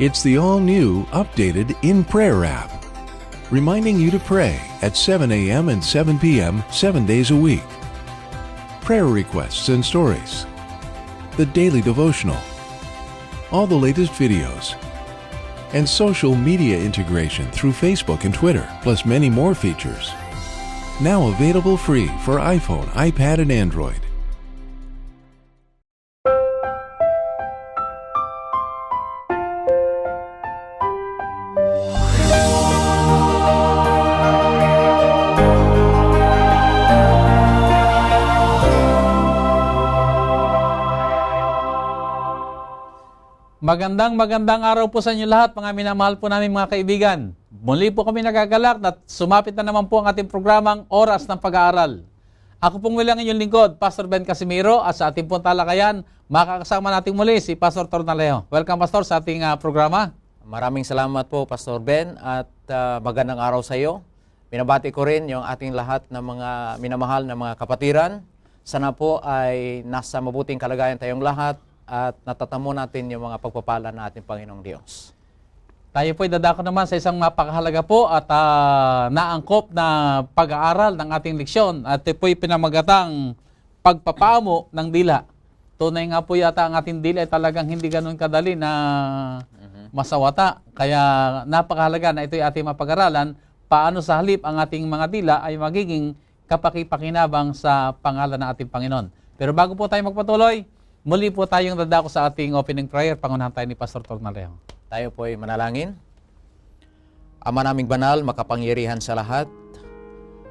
It's the all-new, updated In Prayer app, reminding you to pray at 7 a.m. and 7 p.m. 7 days a week. Prayer requests and stories, the daily devotional, all the latest videos, and social media integration through Facebook and Twitter, plus many more features. Now available free for iPhone, iPad, and Android. Magandang araw po sa inyo lahat, mga minamahal po namin mga kaibigan. Muli po kami nagagalak at sumapit na naman po ang ating programang Oras ng Pag-aaral. Ako pong muli ang inyong lingkod, Pastor Ben Casimiro, at sa ating pong talakayan, makakasama natin muli si Pastor Tornaleo. Welcome, Pastor, sa ating programa. Maraming salamat po, Pastor Ben, at magandang araw sa iyo. Binabati ko rin yung ating lahat ng mga minamahal na mga kapatiran. Sana po ay nasa mabuting kalagayan tayong lahat at natatamo natin yung mga pagpapala na ating Panginoong Diyos. Tayo po'y dadako naman sa isang mapakahalaga po at naangkop na pag-aaral ng ating leksyon. At ito po'y pinamagatang pagpapaamo ng dila. Tunay nga po yata ang ating dila ay talagang hindi ganun kadali na masawata. Kaya napakahalaga na ito'y ating mapag-aralan. Paano sa halip ang ating mga dila ay magiging kapakipakinabang sa pangalan ng ating Panginoon. Pero bago po tayo magpatuloy, muli po tayong dadako sa ating opening prayer. Pangunahan tayo ni Pastor Tornaleo. Tayo po ay manalangin. Ama naming banal, makapangyarihan sa lahat,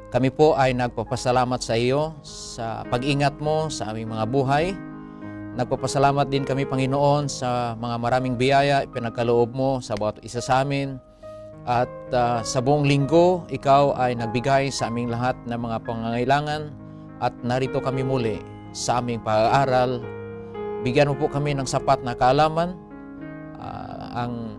kami po ay nagpapasalamat sa iyo sa pag-ingat mo sa aming mga buhay. Nagpapasalamat din kami, Panginoon, sa mga maraming biyaya ipinagkaloob mo sa bawat isa sa amin. At sa buong linggo, ikaw ay nagbigay sa aming lahat ng mga pangangailangan at narito kami muli sa aming pag-aaral. Bigyan mo po kami ng sapat na kaalaman, ang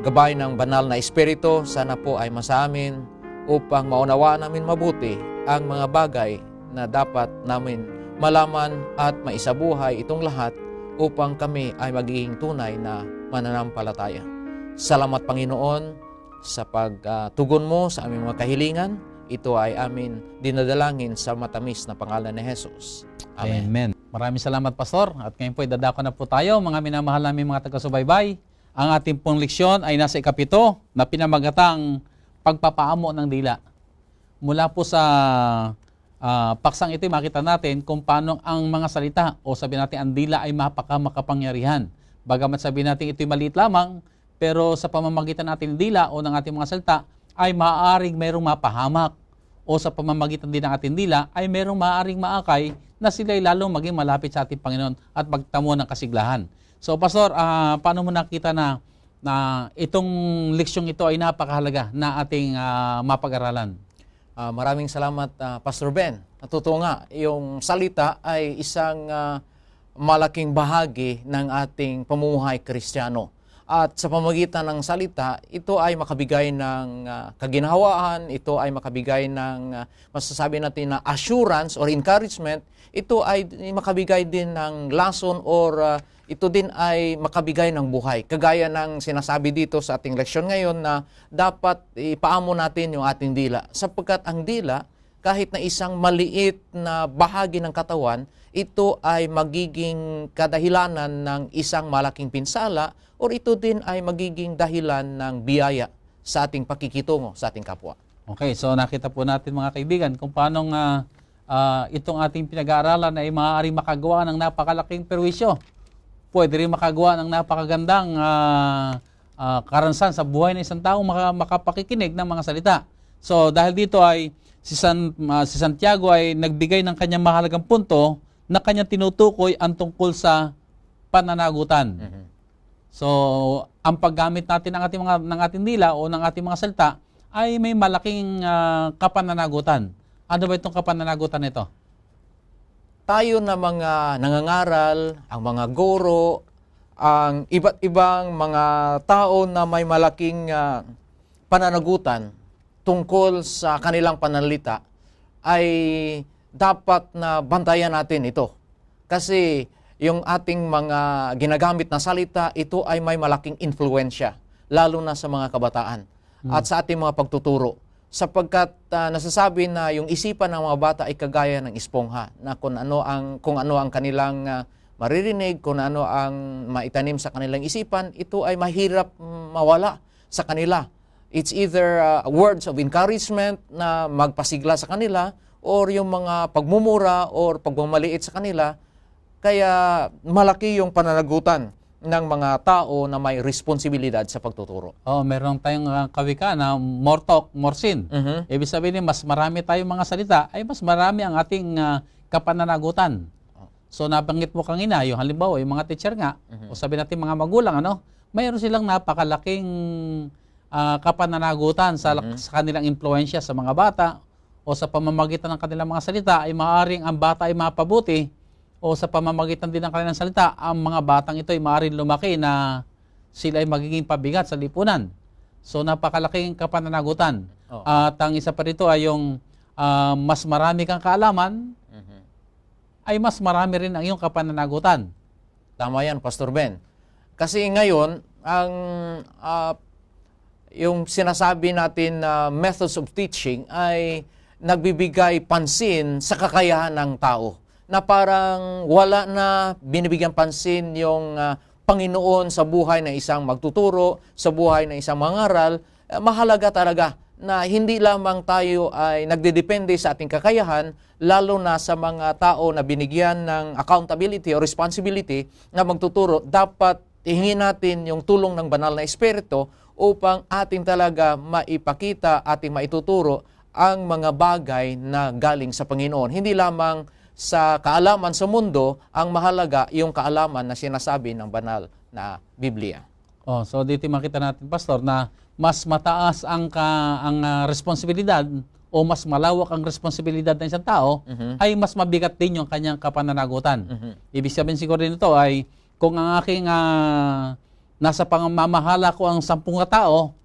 gabay ng banal na Espiritu, sana po ay masamin upang maunawaan namin mabuti ang mga bagay na dapat namin malaman at maisabuhay itong lahat upang kami ay magiging tunay na mananampalataya. Salamat, Panginoon, sa pagtugon mo sa aming mga kahilingan. Ito ay amin dinadalangin sa matamis na pangalan ni Jesus. Amen. Amen. Maraming salamat, Pastor. At ngayon po, dadako na po tayo, mga minamahal namin mga taga-subaybay. Ang ating pong leksyon ay nasa ikapito na pinamagatang pagpapaamo ng dila. Mula po sa paksang ito, makita natin kung paano ang mga salita o sabihin natin ang dila ay makapangyarihan. Bagamat sabihin natin ito'y maliit lamang, pero sa pamamagitan natin ng dila o ng ating mga salita ay maaaring mayroong mapahamak o sa pamamagitan din ng ating dila ay mayroong maaaring maakay na sila'y lalong maging malapit sa ating Panginoon at magtamo ng kasiglahan. So, Pastor, paano mo nakita na itong leksyong ito ay napakahalaga na ating mapag-aralan? Maraming salamat, Pastor Ben. Natuto nga, yung salita ay isang malaking bahagi ng ating pamumuhay Kristiyano. At sa pamamagitan ng salita, ito ay makabigay ng kaginhawaan, ito ay makabigay ng masasabi natin na assurance or encouragement, ito ay makabigay din ng lesson or ito din ay makabigay ng buhay. Kagaya ng sinasabi dito sa ating leksyon ngayon na dapat ipaamo natin yung ating dila. Sapagkat ang dila, kahit na isang maliit na bahagi ng katawan, ito ay magiging kadahilanan ng isang malaking pinsala or ito din ay magiging dahilan ng biyaya sa ating pakikitungo sa ating kapwa. Okay, so nakita po natin mga kaibigan kung paano itong ating pinag-aaralan ay maaaring makagawa ng napakalaking perwisyo. Pwede rin makagawa ng napakagandang karansan sa buhay ng isang tao makapakikinig ng mga salita. So dahil dito ay si Santiago ay nagbigay ng kanyang mahalagang punto na kanyang tinutukoy ang tungkol sa pananagutan. Mm-hmm. So, ang paggamit natin ng ating dila o ng ating mga salita ay may malaking kapananagutan. Ano ba itong kapananagutan nito? Tayo na mga nangangaral, ang mga guro, ang iba't ibang mga tao na may malaking pananagutan tungkol sa kanilang pananalita ay dapat na bantayan natin ito. Kasi yung ating mga ginagamit na salita, ito ay may malaking influensya, lalo na sa mga kabataan at sa ating mga pagtuturo. Sapagkat nasasabi na yung isipan ng mga bata ay kagaya ng espongha, na kung ano ang kanilang maririnig, kung ano ang maitanim sa kanilang isipan, ito ay mahirap mawala sa kanila. It's either words of encouragement na magpasigla sa kanila, or yung mga pagmumura or pagmamaliit sa kanila. Kaya malaki yung pananagutan ng mga tao na may responsibilidad sa pagtuturo. Meron tayong kawikaan na more talk, more sin. Ibig sabihin, mas marami tayong mga salita, ay mas marami ang ating kapananagutan. So nabanggit mo kanina, yung halimbawa, yung mga teacher nga, o sabi natin mga magulang, mayroon silang napakalaking kapananagutan sa kanilang impluensya sa mga bata, o sa pamamagitan ng kanilang mga salita ay maaaring ang bata ay mapabuti, o sa pamamagitan din ng kanilang salita, ang mga batang ito ay maaaring lumaki na sila ay magiging pabigat sa lipunan. So napakalaking kapananagutan. At ang isa pa rito ay yung mas marami kang kaalaman, ay mas marami rin ang iyong kapananagutan. Tama yan, Pastor Ben. Kasi ngayon, yung sinasabi natin na methods of teaching ay nagbibigay pansin sa kakayahan ng tao, na parang wala na binibigyan pansin yung Panginoon sa buhay ng isang magtuturo, sa buhay ng isang mangaral. Mahalaga talaga na hindi lamang tayo ay nagdedepende sa ating kakayahan, lalo na sa mga tao na binigyan ng accountability o responsibility na magtuturo. Dapat hingin natin yung tulong ng banal na Espiritu upang ating talaga maipakita, ating maituturo ang mga bagay na galing sa Panginoon. Hindi lamang sa kaalaman sa mundo, ang mahalaga yung kaalaman na sinasabi ng banal na Biblia. So dito makita natin, Pastor, na mas mataas ang responsibilidad, o mas malawak ang responsibilidad ng isang tao, ay mas mabigat din yung kanyang kapananagutan. Ibig sabihin siguro din ito ay, kung ang aking nasa pangmamahala ko ang 10 katao,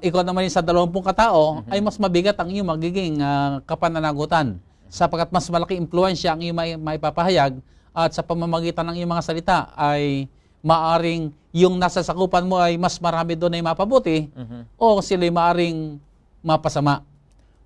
ikaw naman sa 20 katao, ay mas mabigat ang iyong magiging kapananagutan, sapagkat mas malaki impluensya ang iyong maipapahayag, at sa pamamagitan ng iyong mga salita ay maaring yung nasa sakupan mo ay mas marami doon ay mapabuti, o sila ay maaring mapasama.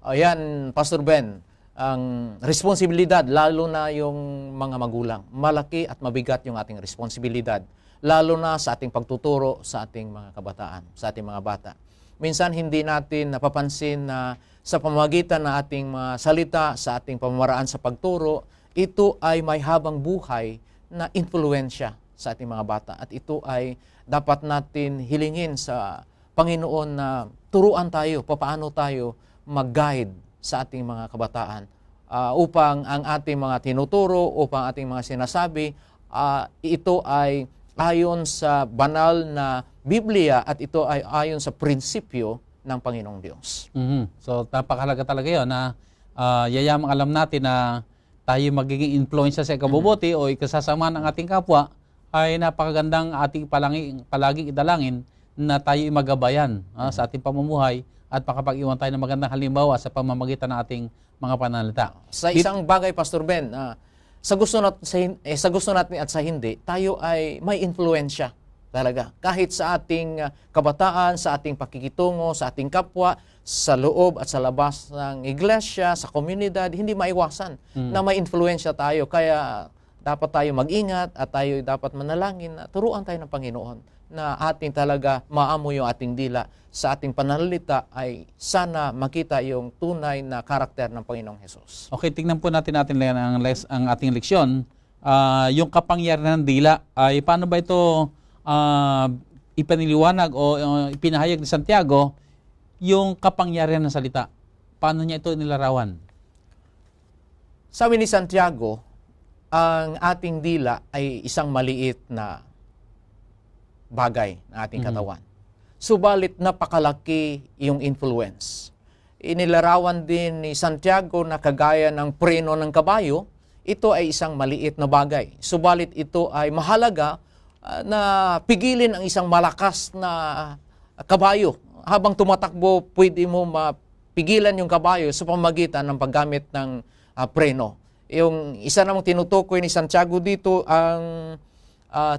Ayan, Pastor Ben, ang responsibilidad, lalo na yung mga magulang, malaki at mabigat yung ating responsibilidad, lalo na sa ating pagtuturo sa ating mga kabataan, sa ating mga bata. Minsan hindi natin napapansin na sa pamamagitan ng ating mga salita, sa ating pamamaraan sa pagturo, ito ay may habang buhay na influensya sa ating mga bata. At ito ay dapat natin hilingin sa Panginoon na turuan tayo, papaano tayo mag-guide sa ating mga kabataan upang ang ating mga tinuturo, upang ating mga sinasabi, ito ay ayon sa banal na Biblia, at ito ay ayon sa prinsipyo ng Panginoong Diyos. So napakahalaga talaga yun na yayamang alam natin na tayo magiging influensya sa ikabubuti o ikasasama ng ating kapwa, ay napakagandang ating palaging idalangin na tayo magabayan sa ating pamumuhay, at makapag-iwan tayo ng magandang halimbawa sa pamamagitan ng ating mga pananalita. Sa isang bagay, Pastor Ben, sa gusto natin at sa hindi, tayo ay may influensya talaga. Kahit sa ating kabataan, sa ating pakikitungo, sa ating kapwa, sa loob at sa labas ng iglesia, sa komunidad, hindi maiwasan na may influensya tayo. Kaya dapat tayo mag-ingat at tayo dapat manalangin na turuan tayo ng Panginoon na ating talaga maamoy yung ating dila sa ating pananalita, ay sana makita yung tunay na karakter ng Panginoong Hesus. Okay, tingnan po natin ang ating leksyon. Yung kapangyarihan ng dila, ay paano ba ito ipaniliwanag o ipinahayag ni Santiago, yung kapangyarihan ng salita? Paano niya ito nilarawan? Sabi ni Santiago, ang ating dila ay isang maliit na bagay ng ating katawan. Subalit napakalaki yung influence. Inilarawan din ni Santiago na kagaya ng preno ng kabayo, ito ay isang maliit na bagay. Subalit ito ay mahalaga na pigilin ang isang malakas na kabayo. Habang tumatakbo, pwede mo mapigilan yung kabayo sa pamamagitan ng paggamit ng preno. Yung isa namang tinutukoy ni Santiago dito ang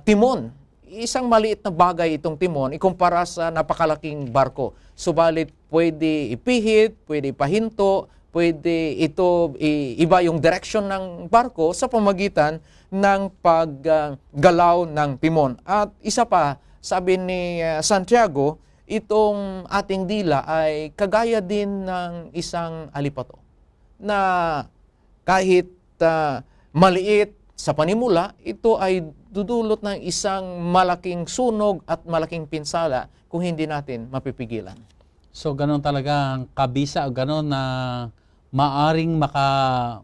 timon. Isang maliit na bagay itong timon ikumpara sa napakalaking barko. Subalit pwede ipihit, pwede ipahinto, pwede ito iba yung direction ng barko sa pamagitan ng paggalaw ng timon. At isa pa, sabi ni Santiago, itong ating dila ay kagaya din ng isang alipato na kahit maliit sa panimula, ito ay dudulot ng isang malaking sunog at malaking pinsala kung hindi natin mapipigilan. So, ganun talaga ang kabisa o ganun na maaring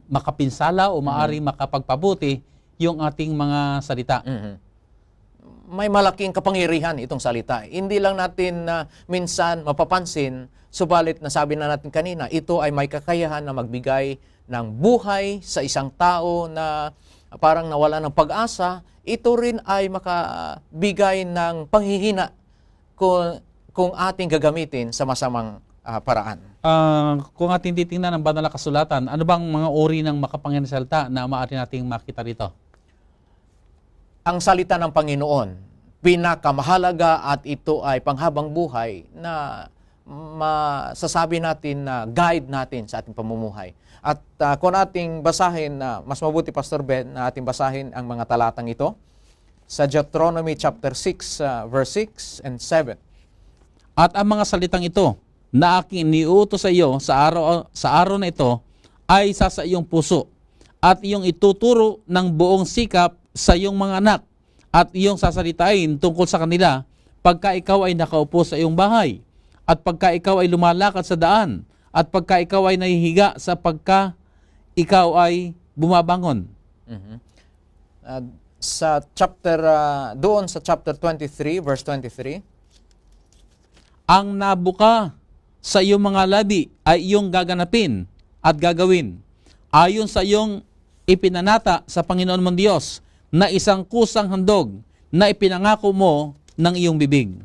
makapinsala o maaring makapagpabuti yung ating mga salita. May malaking kapangyarihan itong salita. Hindi lang natin minsan mapapansin, subalit nasabi na natin kanina, ito ay may kakayahan na magbigay ng buhay sa isang tao na parang nawala ng pag-asa. Ito rin ay makabigay ng panghihina kung ating gagamitin sa masamang paraan. Kung ating titingnan ang banal na kasulatan, ano bang mga uri ng makapangyarihang salita na maaari nating makita rito? Ang salita ng Panginoon, pinakamahalaga at ito ay panghabang buhay na masasabi natin na guide natin sa ating pamumuhay. At kung ating basahin, mas mabuti Pastor Ben, na ating basahin ang mga talatang ito sa Deuteronomy chapter 6, verse 6 and 7. At ang mga salitang ito na aking iniutos sa iyo sa araw na ito ay sa iyong puso at iyong ituturo ng buong sikap sa iyong mga anak at iyong sasalitain tungkol sa kanila pagka ikaw ay nakaupo sa iyong bahay at pagka ikaw ay lumalakad sa daan at pagka ikaw ay nahihiga sa pagka ikaw ay bumabangon. Doon sa chapter 23, verse 23, ang nabuka sa iyong mga labi ay iyong gaganapin at gagawin ayon sa iyong ipinanata sa Panginoon mong Diyos na isang kusang handog na ipinangako mo ng iyong bibig.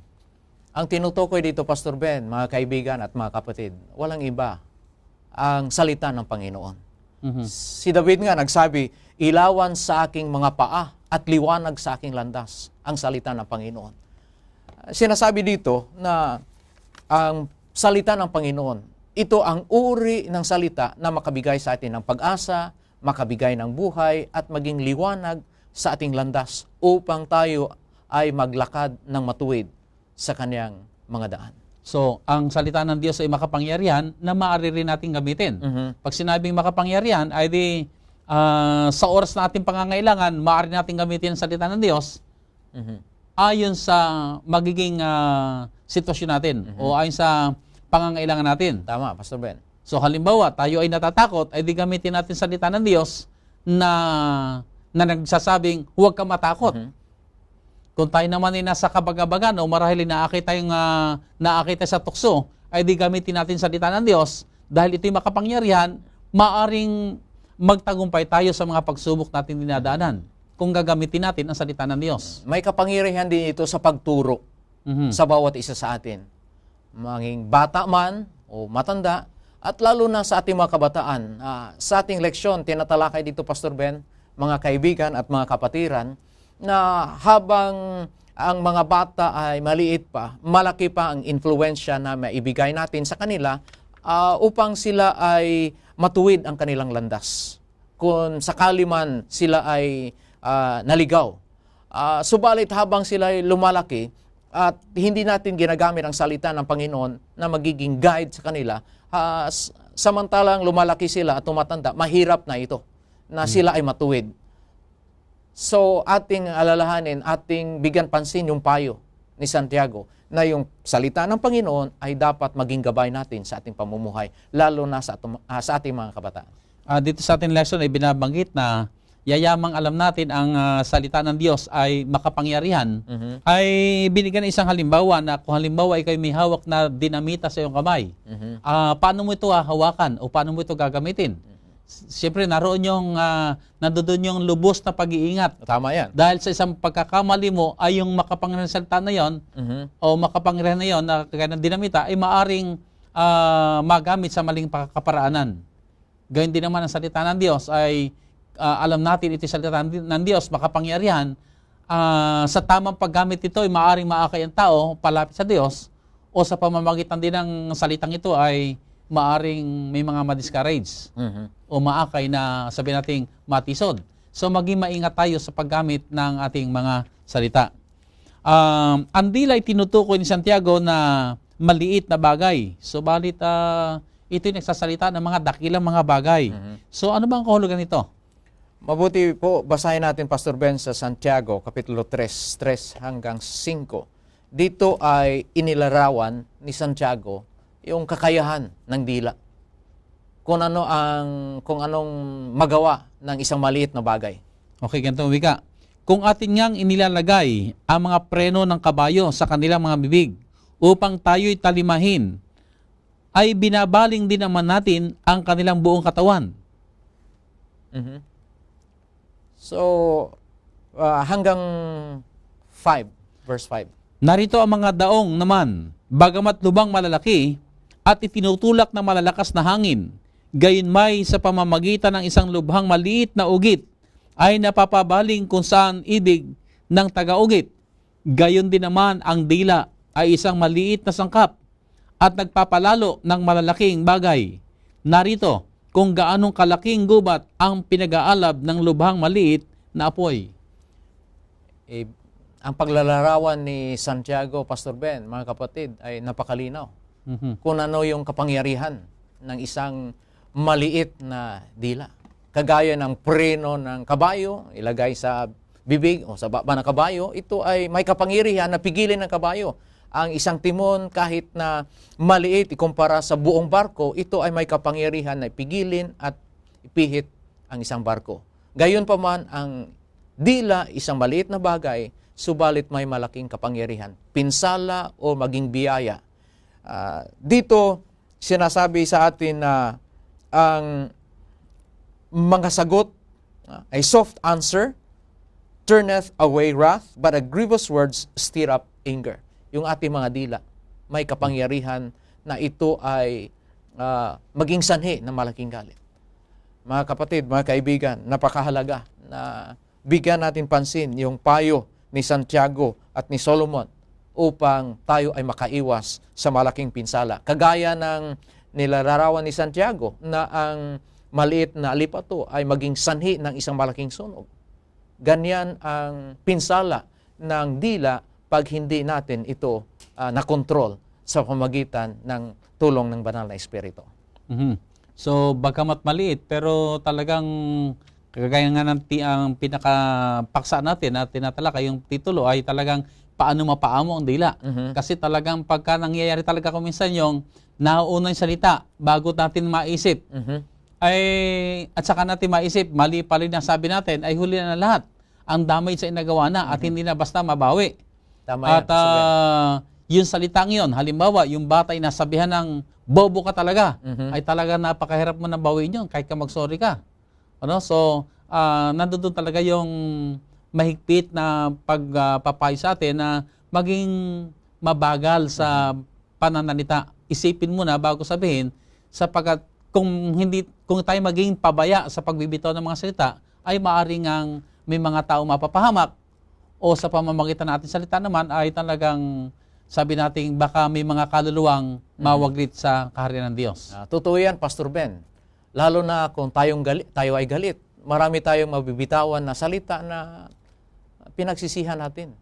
Ang tinutukoy dito, Pastor Ben, mga kaibigan at mga kapatid, walang iba ang salita ng Panginoon. Si David nga nagsabi, ilawan sa aking mga paa at liwanag sa aking landas ang salita ng Panginoon. Sinasabi dito na ang salita ng Panginoon, ito ang uri ng salita na makabigay sa atin ng pag-asa, makabigay ng buhay at maging liwanag sa ating landas upang tayo ay maglakad ng matuwid sa kanyang mga daan. So, ang salita ng Diyos ay makapangyarihan na maaari rin natin gamitin. Pag sinabing makapangyarihan, ay di sa oras na ating pangangailangan, maaari natin gamitin ang salita ng Diyos ayon sa magiging sitwasyon natin o ayon sa pangangailangan natin. Tama, Pastor Ben. So, halimbawa, tayo ay natatakot, ay di gamitin natin salita ng Diyos na nagsasabing, huwag ka matakot. Kung tayo naman ay nasa kabagabagan o marahil naakit sa tukso, ay di gamitin natin salita ng Diyos dahil ito'y makapangyarihan, maaring magtagumpay tayo sa mga pagsubok natin dinadaanan kung gagamitin natin ang salita ng Diyos. May kapangyarihan din ito sa pagturo sa bawat isa sa atin. Maging bata man o matanda, at lalo na sa ating mga kabataan. Sa ating leksyon, tinatalakay dito, Pastor Ben, mga kaibigan at mga kapatiran, na habang ang mga bata ay maliit pa, malaki pa ang influensya na maibigay natin sa kanila upang sila ay matuwid ang kanilang landas. Kung sakali man sila ay naligaw. Subalit habang sila ay lumalaki at hindi natin ginagamit ang salita ng Panginoon na magiging guide sa kanila, samantalang lumalaki sila at tumatanda, mahirap na ito na sila ay matuwid. So, ating alalahanin, ating bigyan pansin yung payo ni Santiago na yung salita ng Panginoon ay dapat maging gabay natin sa ating pamumuhay, lalo na sa ating mga kabataan. Dito sa ating lesson ay binabanggit na yayamang alam natin ang salita ng Diyos ay makapangyarihan, ay binigyan isang halimbawa na kung halimbawa ikaw may hawak na dinamita sa iyong kamay, paano mo ito hawakan o paano mo ito gagamitin? Siyempre, nandoon yung lubos na pag-iingat. Tama yan. Dahil sa isang pagkakamali mo ay yung makapangyarihan salita na yon o makapangyarihan na yon na kagaya ng dinamita ay maaring magamit sa maling pagkaparaanan. Gayun din naman ang salita ng Diyos ay alam natin ito salita ng Diyos, makapangyarihan, sa tamang paggamit ito ay maaaring maakay ang tao palapit sa Diyos, o sa pamamagitan din ng salitang ito ay maaring may mga ma-discourage o maakay na sabihin nating matisod. So maging maingat tayo sa paggamit ng ating mga salita. Ang dila ay tinutukoy ni Santiago na maliit na bagay. Subalit ito yung nagsasalita ng mga dakilang mga bagay. So ano bang kahulugan nito? Mabuti po, basahin natin Pastor Ben sa Santiago, Kapitulo 3, 3 hanggang 5. Dito ay inilarawan ni Santiago yung kakayahan ng dila. Kung anong magawa ng isang maliit na bagay. Okay, ganito wika. Kung atin ngang inilalagay ang mga preno ng kabayo sa kanilang mga bibig upang tayo'y talimahin, ay binabaling din naman natin ang kanilang buong katawan. So, hanggang 5, verse 5. Narito ang mga daong naman, bagamat lubang malalaki at itinutulak ng malalakas na hangin, gayunmay sa pamamagitan ng isang lubhang maliit na ugit, ay napapabaling kung saan ibig ng taga-ugit. Gayon din naman ang dila ay isang maliit na sangkap at nagpapalalo ng malalaking bagay. Narito kung gaanong kalaking gubat ang pinag-aalab ng lubhang maliit na apoy. Ang paglalarawan ni Santiago, Pastor Ben, mga kapatid, ay napakalinaw. Kung ano yung kapangyarihan ng isang maliit na dila. Kagaya ng preno ng kabayo, ilagay sa bibig o sa baba ng kabayo, ito ay may kapangyarihan na pigilin ng kabayo. Ang isang timon, kahit na maliit, ikumpara sa buong barko, ito ay may kapangyarihan na pigilin at ipihit ang isang barko. Gayon pa man, ang dila, isang maliit na bagay, subalit may malaking kapangyarihan, pinsala o maging biyaya. Dito, sinasabi sa atin na ang mga sagot, a soft answer turneth away wrath, but a grievous words stir up anger. Yung ating mga dila, may kapangyarihan na ito ay maging sanhi ng malaking galit. Mga kapatid, mga kaibigan, napakahalaga na bigyan natin pansin yung payo ni Santiago at ni Solomon upang tayo ay makaiwas sa malaking pinsala. Kagaya ng nilalarawan ni Santiago na ang maliit na alipato ay maging sanhi ng isang malaking sunog. Ganyan ang pinsala ng dila pag hindi natin ito nakontrol sa pamagitan ng tulong ng banal na Espiritu. So, bagamat maliit, pero talagang kagaya nga ng ang pinakapaksa natin at tinatalakay yung titulo ay talagang paano mapaamo ang dila. Kasi talagang pagka nangyayari talaga kuminsan yung nauunang salita bago natin maisip, ay at saka natin maisip, mali pala na sabi natin, ay huli na lahat. Ang damage sa inagawa na at hindi na basta mabawi. Tama at yung salitang yun, halimbawa, yung bata ay nasabihan ng bobo ka talaga, ay talaga napakahirap mo na bawiin yun kahit ka mag-sorry ka. Ano? So, nandun talaga yung mahigpit na pagpapayo sa atin na maging mabagal sa pananalita. Isipin mo na bago sabihin, sapagkat kung tayo maging pabaya sa pagbibitaw ng mga salita, ay maaring ang may mga tao mapapahamak o sa pamamagitan natin salita naman ay talagang sabi natin baka may mga kaluluwang mawaglit sa kaharian ng Diyos. Totoo yan, Pastor Ben. Lalo na kung tayo ay galit, marami tayong mabibitawan na salita na pinagsisihan natin.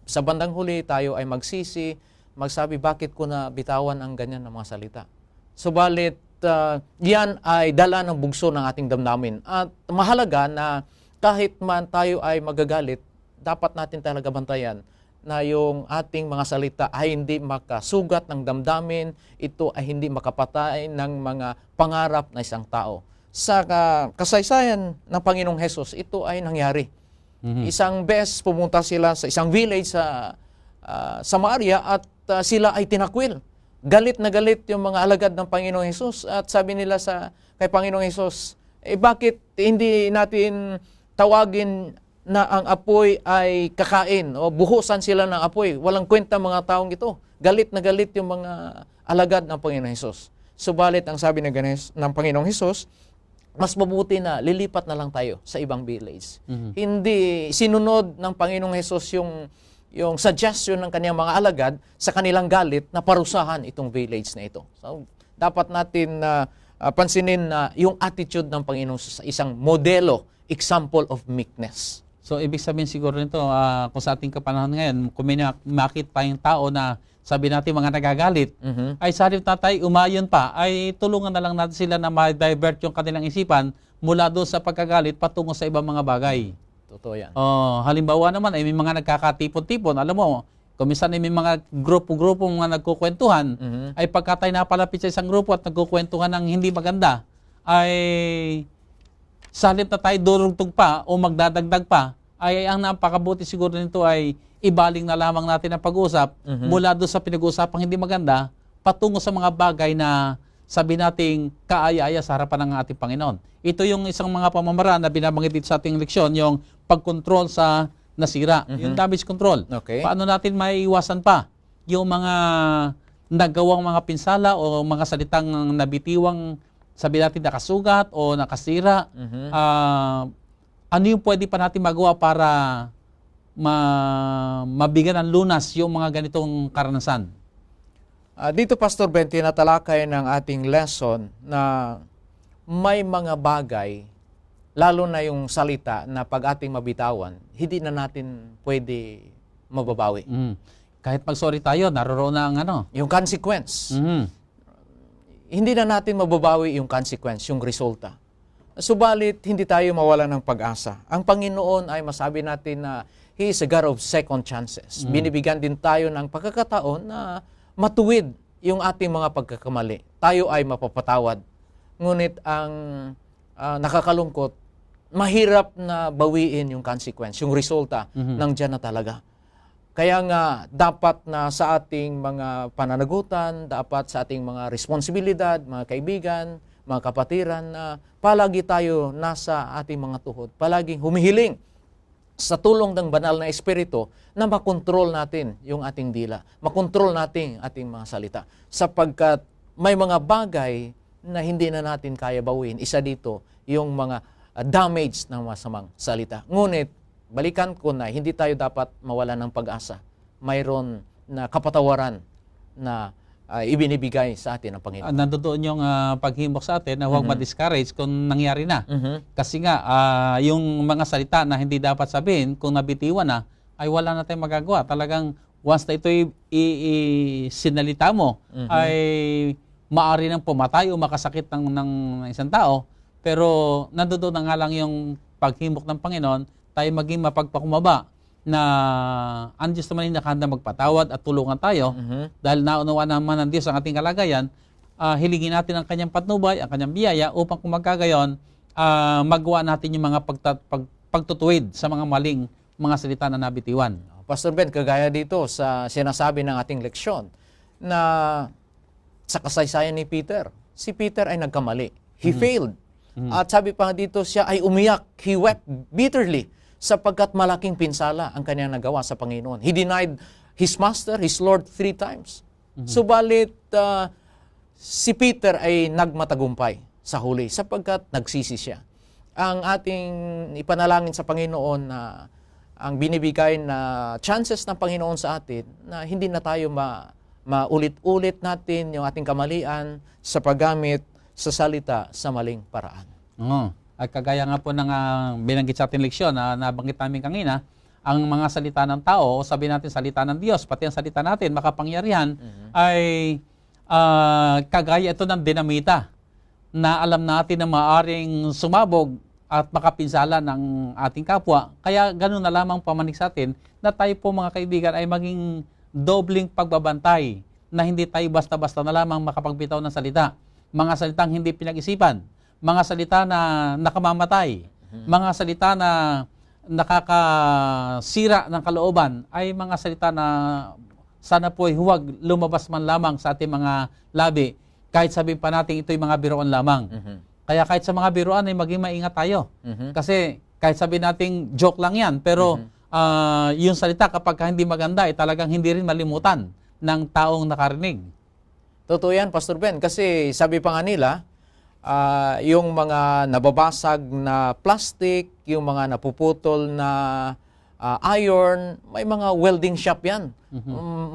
Sa bandang huli, tayo ay magsisi, magsabi, bakit ko na bitawan ang ganyan na mga salita? Subalit, yan ay dala ng bugso ng ating damdamin. At mahalaga na kahit man tayo ay magagalit, dapat natin talaga bantayan na yung ating mga salita ay hindi makasugat ng damdamin, ito ay hindi makapatay ng mga pangarap na isang tao. Sa kasaysayan ng Panginoong Hesus, ito ay nangyari. Isang beses pumunta sila sa isang village sa Samaria at sila ay tinakwil. Galit na galit yung mga alagad ng Panginoong Hesus at sabi nila kay Panginoong Hesus, bakit hindi natin tawagin na ang apoy ay kakain o buhusan sila ng apoy? Walang kwenta mga taong ito. Galit na galit yung mga alagad ng Panginoong Hesus. Subalit ang sabi ng Panginoong Hesus, mas mabuti na lilipat na lang tayo sa ibang village. Mhm. Hindi sinunod ng Panginoong Hesus yung suggestion ng kanyang mga alagad sa kanilang galit na parusahan itong village na ito. So, dapat natin pansinin na yung attitude ng Panginoong sa isang modelo, example of meekness. So, ibig sabihin siguro nito, kung sa ating kapanahon ngayon, kung may makita pa yung tao na sabi natin mga nagagalit, ay sa halip na tayo umayon pa, ay tulungan na lang natin sila na ma-divert yung kanilang isipan mula doon sa pagkagalit patungo sa ibang mga bagay. Totoo yan. Halimbawa naman, ay may mga nagkakatipon-tipon. Alam mo, kung minsan ay may mga grupo-grupo mga nagkukwentuhan, ay pagka tayo napalapit sa isang grupo at nagkukwentuhan ng hindi maganda, ay sa halip na tayo durugtog pa o magdadagdag pa, ay ang napakabuti siguro nito ay ibaling na lamang natin ang pag-usap mula doon sa pinag-uusapang hindi maganda patungo sa mga bagay na sabi nating kaaya-aya sa harapan ng ating Panginoon. Ito yung isang mga pamamaraan na binabanggit dito sa ating leksyon, yung pag-control sa nasira, yung damage control. Okay. Paano natin maiiwasan pa yung mga nagawang mga pinsala o mga salitang nabitiwang sabi natin nakasugat o nakasira. Ano yung pwede pa natin magawa para mabigyan ng lunas yung mga ganitong karanasan? Dito, Pastor Ben, tinatalakay ng ating lesson na may mga bagay, lalo na yung salita na pag ating mabitawan, hindi na natin pwede mababawi. Kahit pag-sorry tayo, naroroon na ang Yung consequence. Hindi na natin mababawi yung consequence, yung resulta. Subalit, hindi tayo mawala ng pag-asa. Ang Panginoon ay masabi natin na He is a God of second chances. Binibigyan din tayo ng pagkakataon na matuwid yung ating mga pagkakamali. Tayo ay mapapatawad. Ngunit ang nakakalungkot, mahirap na bawiin yung consequence, yung resulta, nandiyan na talaga. Kaya nga, dapat na sa ating mga pananagutan, dapat sa ating mga responsibilidad, mga kaibigan, mga kapatiran, na palagi tayo nasa ating mga tuhod. Palaging humihiling sa tulong ng banal na Espiritu na makontrol natin yung ating dila, makontrol natin ating mga salita. Sapagkat may mga bagay na hindi na natin kaya bawiin. Isa dito, yung mga damage ng masamang salita. Ngunit, balikan ko na hindi tayo dapat mawala ng pag-asa. Mayroon na kapatawaran na ibinibigay sa atin ng Panginoon. Nandoon yung paghimbok sa atin na huwag ma-discourage kung nangyari na. Kasi nga, yung mga salita na hindi dapat sabihin, kung nabitiwan na, ay wala na tayong magagawa. Talagang once na ito'y sinalita mo, ay maari nang pumatay o makasakit ng isang tao. Pero nandoon na nga lang yung paghimbok ng Panginoon, tayo maging mapagpakumaba na ang Diyos naman ay nakahanda magpatawad at tulungan tayo dahil naunawa naman ng Diyos ang ating kalagayan, hilingin natin ang kanyang patnubay, ang kanyang biyaya upang kung magkagayon, magawa natin yung mga pagtutuwid sa mga maling mga salita na nabitiwan. Pastor Ben, kagaya dito sa sinasabi ng ating leksyon na sa kasaysayan ni Peter, si Peter ay nagkamali. He failed. At sabi pa dito, siya ay umiyak. He wept bitterly sapagkat malaking pinsala ang kanyang nagawa sa Panginoon. He denied his master, his Lord 3 times. Subalit, si Peter ay nagmatagumpay sa huli sapagkat nagsisi siya. Ang ating ipanalangin sa Panginoon na ang binibigay na chances ng Panginoon sa atin na hindi na tayo maulit-ulit natin yung ating kamalian sa paggamit sa salita sa maling paraan. At kagaya nga po ng binanggit sa ating leksyon na nabanggit namin kanina, ang mga salita ng tao, o sabi natin salita ng Diyos, pati ang salita natin, makapangyarihan, ay kagaya ito ng dinamita na alam natin na maaring sumabog at makapinsala ng ating kapwa. Kaya ganun na lamang pamanig sa atin na tayo po mga kaibigan ay maging dobling pagbabantay na hindi tayo basta-basta na lamang makapagbitaw ng salita. Mga salitang hindi pinag-isipan, mga salita na nakamamatay, mga salita na nakakasira ng kalooban, ay mga salita na sana po ay huwag lumabas man lamang sa ating mga labi, kahit sabihin pa natin ito'y mga biroan lamang. Kaya kahit sa mga biroan ay maging maingat tayo. Kasi kahit sabihin natin joke lang yan, pero yung salita kapag hindi maganda ay talagang hindi rin malimutan ng taong nakarinig. Totoo yan, Pastor Ben, kasi sabi pa nga nila, yung mga nababasag na plastic, yung mga napuputol na iron, may mga welding shop yan.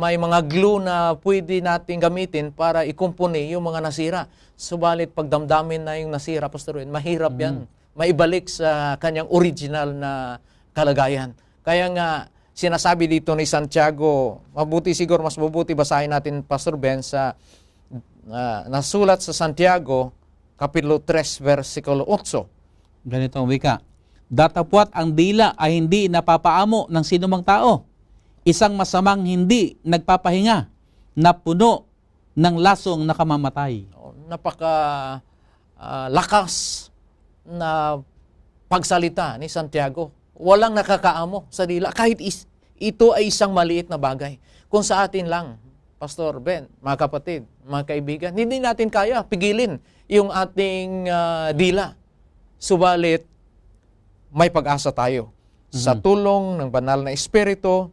May mga glue na pwede natin gamitin para ikumpuni yung mga nasira. Subalit pag damdamin na yung nasira, Pastor Ben, mahirap yan. Maibalik sa kanyang original na kalagayan. Kaya nga, sinasabi dito ni Santiago, siguro mas mabuti basahin natin, Pastor Ben, sa nasulat sa Santiago, Kapitulo 3, versikulo 8. Ganito ang wika. Datapwat ang dila ay hindi napapaamo ng sinumang tao. Isang masamang hindi nagpapahinga na puno ng lasong nakamamatay. Napaka lakas na pagsalita ni Santiago. Walang nakakaamo sa dila. Kahit ito ay isang maliit na bagay. Kung sa atin lang, Pastor Ben, mga kapatid, mga kaibigan, hindi natin kaya pigilin yung ating dila. Subalit, may pag-asa tayo. Sa tulong ng banal na Espiritu,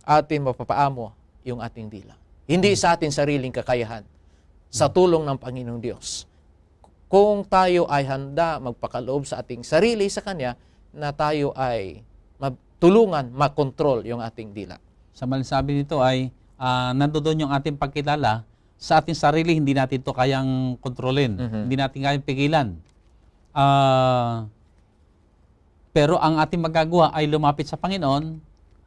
atin mapapaamo yung ating dila. Hindi sa ating sariling kakayahan. Sa tulong ng Panginoong Diyos. Kung tayo ay handa magpakaloob sa ating sarili sa Kanya, na tayo ay tulungan makontrol yung ating dila. Sa sabi nito ay nandoon yung ating pagkilala sa ating sarili, hindi natin to kayang kontrolin. Hindi natin kayang pigilan. Pero ang ating magagawa ay lumapit sa Panginoon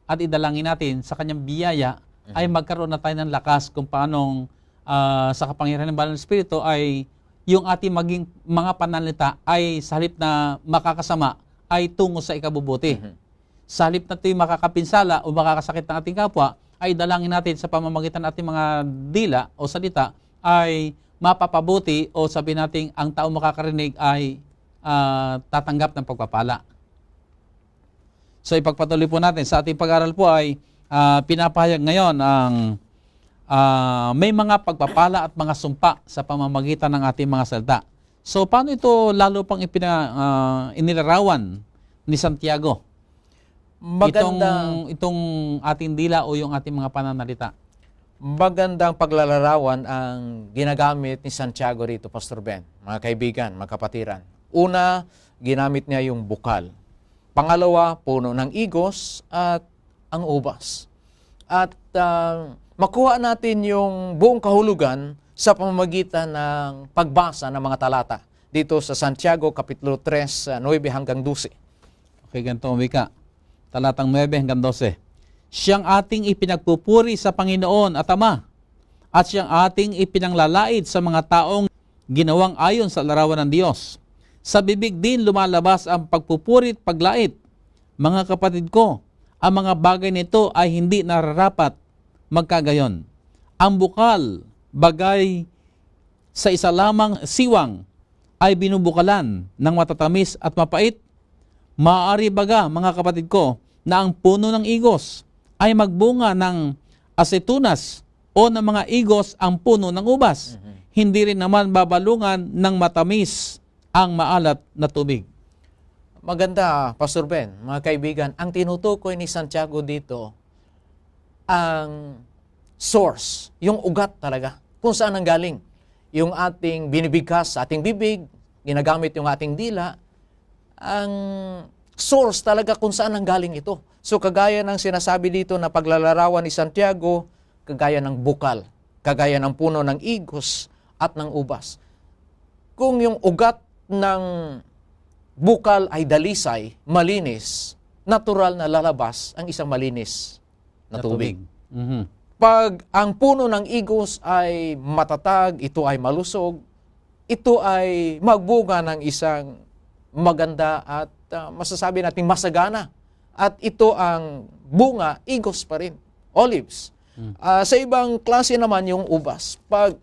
at idalangin natin sa Kanyang biyaya ay magkaroon na tayo ng lakas kung paanong sa kapangyarihan ng Banal na Espiritu ay yung ating maging mga pananalita ay sa halip na makakasama ay tungo sa ikabubuti. Sa halip na ito'y makakapinsala o makakasakit ng ating kapwa, ay dalangin natin sa pamamagitan ng ating mga dila o salita ay mapapabuti o sabihin natin ang tao makakarinig ay tatanggap ng pagpapala. So ipagpatuloy po natin sa ating pag-aaral po ay pinapahayag ngayon ang may mga pagpapala at mga sumpa sa pamamagitan ng ating mga salita. So paano ito lalo pang inilarawan ni Santiago? Itong ating dila o yung ating mga pananalita. Magandang paglalarawan ang ginagamit ni Santiago rito, Pastor Ben. Mga kaibigan, mga kapatiran. Una, ginamit niya yung bukal. Pangalawa, puno ng igos at ang ubas. At makuha natin yung buong kahulugan sa pamamagitan ng pagbasa ng mga talata. Dito sa Santiago, Kapitulo 3, 9 hanggang 12. Okay, ganito ang wika. Talatang 9 hanggang 12. Siyang ating ipinagpupuri sa Panginoon at Ama, at siyang ating ipinanglalait sa mga taong ginawang ayon sa larawan ng Diyos. Sa bibig din lumalabas ang pagpupuri at paglait. Mga kapatid ko, ang mga bagay nito ay hindi nararapat magkagayon. Ang bukal, bagay sa isa lamang siwang, ay binubukalan ng matatamis at mapait. Maaari baga, mga kapatid ko, na ang puno ng igos ay magbunga ng asetunas o ng mga igos ang puno ng ubas. Hindi rin naman babalungan ng matamis ang maalat na tubig. Maganda, Pastor Ben, mga kaibigan, ang tinutukoy ni Santiago dito, ang source, yung ugat talaga, kung saan ang galing. Yung ating binibigkas sa ating bibig, ginagamit yung ating dila, ang source talaga kung saan ang galing ito. So kagaya ng sinasabi dito na paglalarawan ni Santiago, kagaya ng bukal, kagaya ng puno ng igos at ng ubas. Kung yung ugat ng bukal ay dalisay, malinis, natural na lalabas ang isang malinis na tubig. Pag ang puno ng igos ay matatag, ito ay malusog, ito ay magbunga ng isang maganda at masasabi natin masagana. At ito ang bunga, igos pa rin, olives. Sa ibang klase naman yung ubas. Pag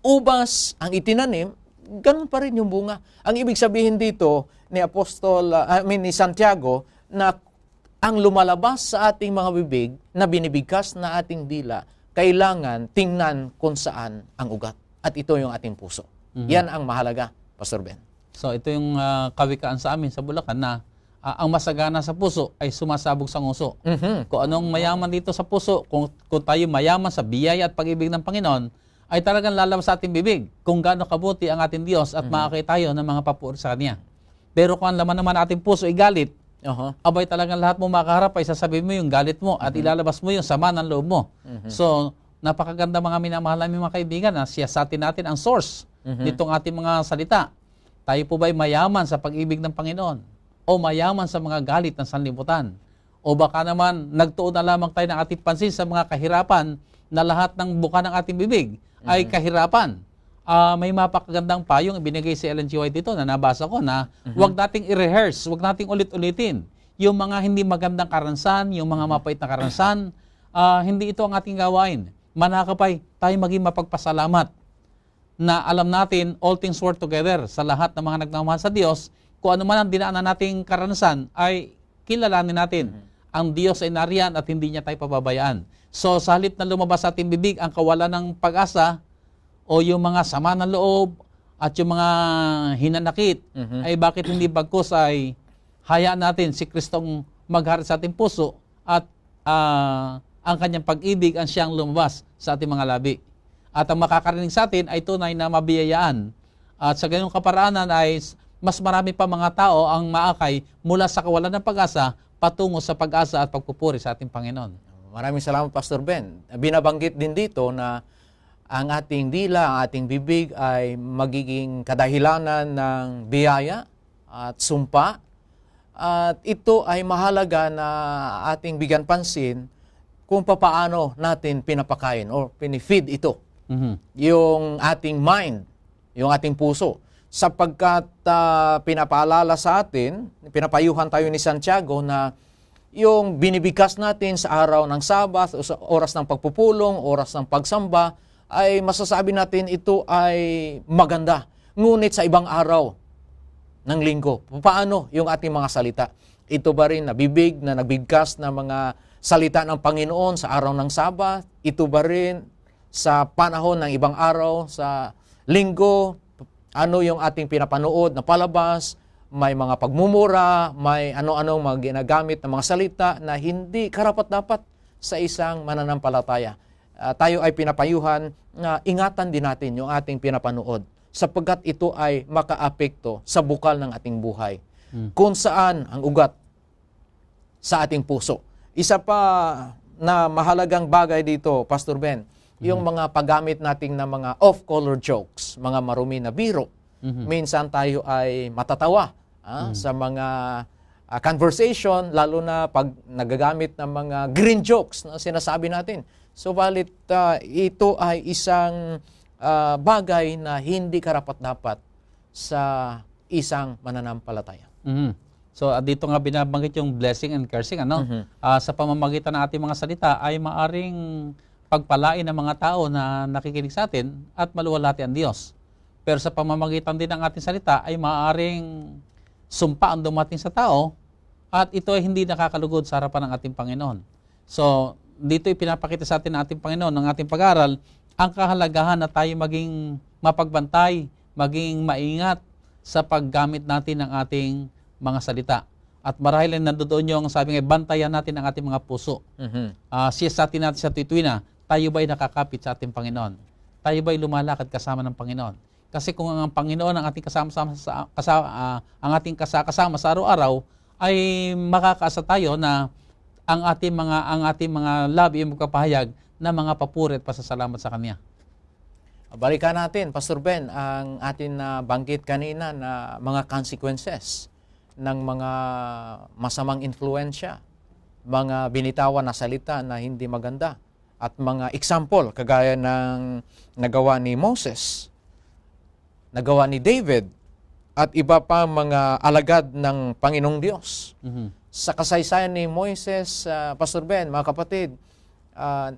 ubas ang itinanim, ganun pa rin yung bunga. Ang ibig sabihin dito ni Santiago na ang lumalabas sa ating mga bibig na binibigkas na ating dila, kailangan tingnan kung saan ang ugat. At ito yung ating puso. Yan ang mahalaga, Pastor Ben. So ito yung kawikaan sa amin sa Bulacan na ang masagana sa puso ay sumasabog sa nguso. Kung anong mayaman dito sa puso, kung tayo mayaman sa biyaya at pag-ibig ng Panginoon, ay talagang lalabas sa ating bibig kung gaano kabuti ang ating Diyos at makakita tayo ng mga papuri sa Kanya. Pero kung ang laman naman ating puso ay galit, abay talagang lahat mo makaharap ay sasabihin mo yung galit mo at ilalabas mo yung sama ng loob mo. So, napakaganda mga minamahal namin mga kaibigan na siyasatin natin ang source nitong ating mga salita. Tayo po ba'y mayaman sa pag-ibig ng Panginoon? O mayaman sa mga galit ng sanlibutan? O baka naman nagtuon na lamang tayo ng ating pansin sa mga kahirapan na lahat ng buka ng ating bibig ay kahirapan? May mapakagandang payong ibinigay si Ellen G. White dito na nabasa ko na huwag nating i-rehearse, huwag nating ulit-ulitin yung mga hindi magandang karansan, yung mga mapait na karansan. Hindi ito ang ating gawain. Manakapay, tayo maging mapagpasalamat na alam natin all things work together sa lahat ng mga nagmamahal sa Diyos. Kung ano man ang dinaanan nating karansan ay kilalanin natin. Ang Diyos ay nariyan at hindi niya tayo pababayaan. So sa halip na lumabas sa ating bibig ang kawalan ng pag-asa o yung mga sama ng loob at yung mga hinanakit, ay bakit hindi bagkus ay hayaan natin si Kristong maghari sa ating puso at ang kanyang pag-ibig ang siyang lumabas sa ating mga labi. At ang makakarinig sa atin ay tunay na mabiyayaan. At sa ganung kaparaanan ay mas marami pa mga tao ang maakay mula sa kawalan ng pag-asa patungo sa pag-asa at pagpupuri sa ating Panginoon. Maraming salamat, Pastor Ben. Binabanggit din dito na ang ating dila, ang ating bibig ay magiging kadahilanan ng biyaya at sumpa. At ito ay mahalaga na ating bigyan pansin kung papaano natin pinapakain o pinifeed ito. Yung ating mind, yung ating puso. Sapagkat pinapaalala sa atin, pinapayuhan tayo ni Santiago na yung binibigkas natin sa araw ng Sabat, o sa oras ng pagpupulong, oras ng pagsamba, ay masasabi natin ito ay maganda. Ngunit sa ibang araw ng linggo, paano yung ating mga salita? Ito ba rin na bibig na nagbigkas ng mga salita ng Panginoon sa araw ng Sabat? Ito ba rin sa panahon ng ibang araw, sa linggo? Ano yung ating pinapanood na palabas? May mga pagmumura, may ano-anong mga ginagamit na mga salita na hindi karapat-dapat sa isang mananampalataya. Tayo ay pinapayuhan na ingatan din natin yung ating pinapanood sapagkat ito ay makaapekto sa bukal ng ating buhay. Kung saan ang ugat sa ating puso. Isa pa na mahalagang bagay dito, Pastor Ben, yung mga paggamit nating na mga off-color jokes, mga marumi na biro. Minsan tayo ay matatawa sa mga conversation, lalo na pag nagagamit ng mga green jokes na sinasabi natin. So, balit ito ay isang bagay na hindi karapat-dapat sa isang mananampalataya. So, dito nga binabanggit yung blessing and cursing. Sa pamamagitan ng ating mga salita ay maaring pagpalain ng mga tao na nakikinig sa atin at maluwalhati ang Diyos. Pero sa pamamagitan din ng ating salita ay maaring sumpa ang dumating sa tao at ito ay hindi nakakalugod sa harapan ng ating Panginoon. So, dito ipinapakita sa atin ng ating Panginoon, ng ating pag-aaral, ang kahalagahan na tayo maging mapagbantay, maging maingat sa paggamit natin ng ating mga salita. At marahil ay nandoon yung sabi nga, bantayan natin ang ating mga puso. Siyasatin natin sa tuwi na, tayo ba'y nakakapit sa ating Panginoon? Tayo ba'y lumalakad kasama ng Panginoon? Kasi kung ang Panginoon ang ating kasama sa araw-araw, ay makakaasa tayo na ang ating mga labi ay magpapahayag na mga papuri at pasasalamat sa Kanya. Balikan natin, Pastor Ben, ang atin na banggit kanina na mga consequences ng mga masamang influensya, mga binitawan na salita na hindi maganda, at mga example kagaya ng nagawa ni Moses, nagawa ni David, at iba pa mga alagad ng Panginoong Diyos. Sa kasaysayan ni Moises, Pastor Ben, mga kapatid,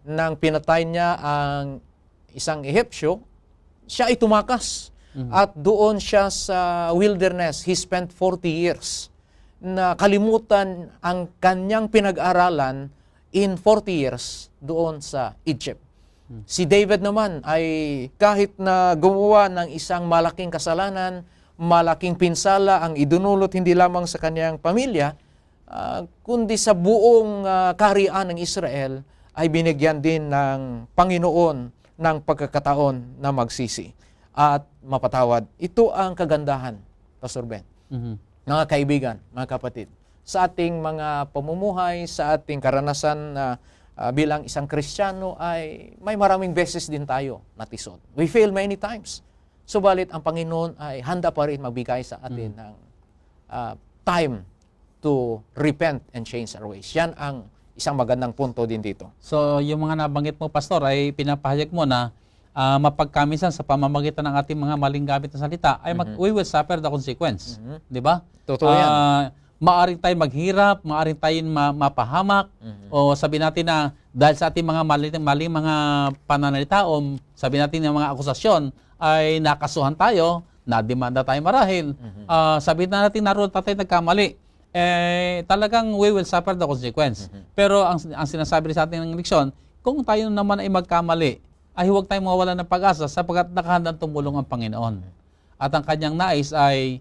nang pinatay niya ang isang Ehipsyo, siya ay tumakas. At doon siya sa wilderness, he spent 40 years na kalimutan ang kanyang pinag-aralan in 40 years doon sa Egypt. Si David naman ay kahit na gumawa ng isang malaking kasalanan, malaking pinsala ang idunulot hindi lamang sa kanyang pamilya, kundi sa buong kaharian ng Israel, ay binigyan din ng Panginoon ng pagkakataon na magsisi at mapatawad. Ito ang kagandahan, Pastor Ben. Mga kaibigan, mga kapatid, sa ating mga pamumuhay, sa ating karanasan na bilang isang Kristiyano ay may maraming beses din tayo natisod. We fail many times. Subalit ang Panginoon ay handa pa rin magbigay sa atin ng time to repent and change our ways. Yan ang isang magandang punto din dito. So, yung mga nabanggit mo, Pastor, ay pinapahayag mo na mapagkamisan sa pamamagitan ng ating mga maling gamit na salita, ay we will suffer the consequence. Di ba? Totoo yan. Maaring tayo maghirap, maaring tayo mapahamak, o sabi natin na dahil sa ating mga maling mga pananalita o sabi natin ng mga akusasyon ay nakasuhan tayo, nademanda tayo marahil, sabi na natin naroon pa tayo nagkamali, talagang we will suffer the consequence. Pero ang sinasabi sa atin ng leksyon, kung tayo naman ay magkamali, ay huwag tayong mawawalan ng pag-asa sapagkat nakahandang tumulong ang Panginoon. At ang kanyang nais ay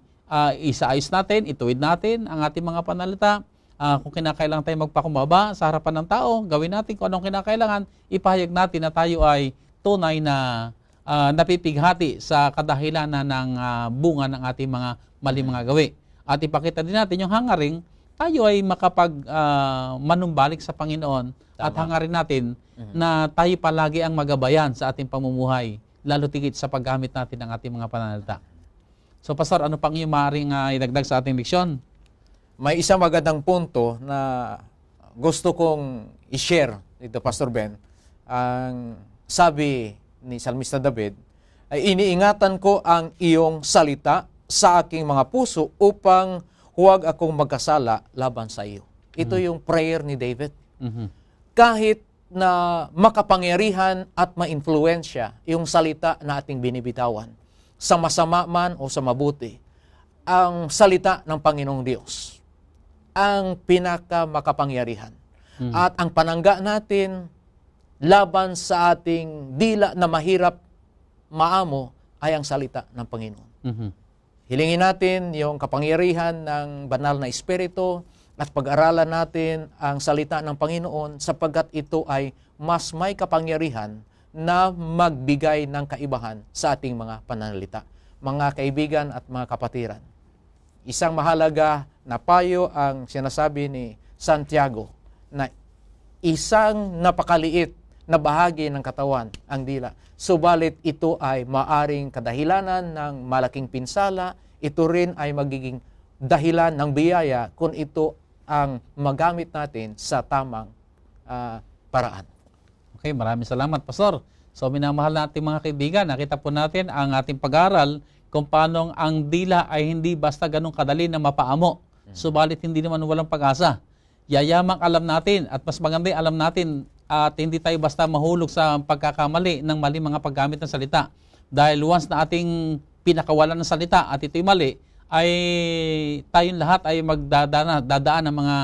isaayos natin, ituwid natin ang ating mga panalita. Kung kinakailangan tayo magpakumbaba sa harapan ng tao, gawin natin kung anong kinakailangan, ipahayag natin na tayo ay tunay na napipighati sa kadahilanan ng bunga ng ating mga mali mga gawi. At ipakita din natin yung hangaring tayo ay makapag manumbalik sa Panginoon. Tama. At hangarin natin na tayo palagi ang magabayan sa ating pamumuhay, lalo tigit sa paggamit natin ng ating mga pananalita. So, Pastor, ano pang yung maaaring idagdag sa ating leksyon? May isang magandang punto na gusto kong i-share dito, Pastor Ben. Ang sabi ni Salmista David, ay iniingatan ko ang iyong salita sa aking mga puso upang huwag akong magkasala laban sa iyo. Ito yung prayer ni David. Kahit na makapangyarihan at ma-influensya yung salita na ating binibitawan, sa masama man o sa mabuti, ang salita ng Panginoong Diyos ang pinakamakapangyarihan. At ang panangga natin laban sa ating dila na mahirap maamo ay ang salita ng Panginoon. Hilingin natin yung kapangyarihan ng banal na Espiritu at pag-aralan natin ang salita ng Panginoon sapagkat ito ay mas may kapangyarihan na magbigay ng kaibahan sa ating mga pananalita. Mga kaibigan at mga kapatiran, isang mahalaga na payo ang sinasabi ni Santiago na isang napakaliit na bahagi ng katawan ang dila. Subalit ito ay maaring kadahilanan ng malaking pinsala, ito rin ay magiging dahilan ng biyaya kung ito ang magamit natin sa tamang paraan. Okay, maraming salamat, Pastor. So, minamahal natin mga kaibigan, nakita po natin ang ating pag-aaral kung paano ang dila ay hindi basta ganun kadali na mapaamo. Subalit hindi naman walang pag-asa. Yayamang alam natin at mas maganda alam natin at hindi tayo basta mahulog sa pagkakamali ng mali mga paggamit ng salita. Dahil once na ating pinakawalan ng salita at ito'y mali, ay tayong lahat ay dadaan ng mga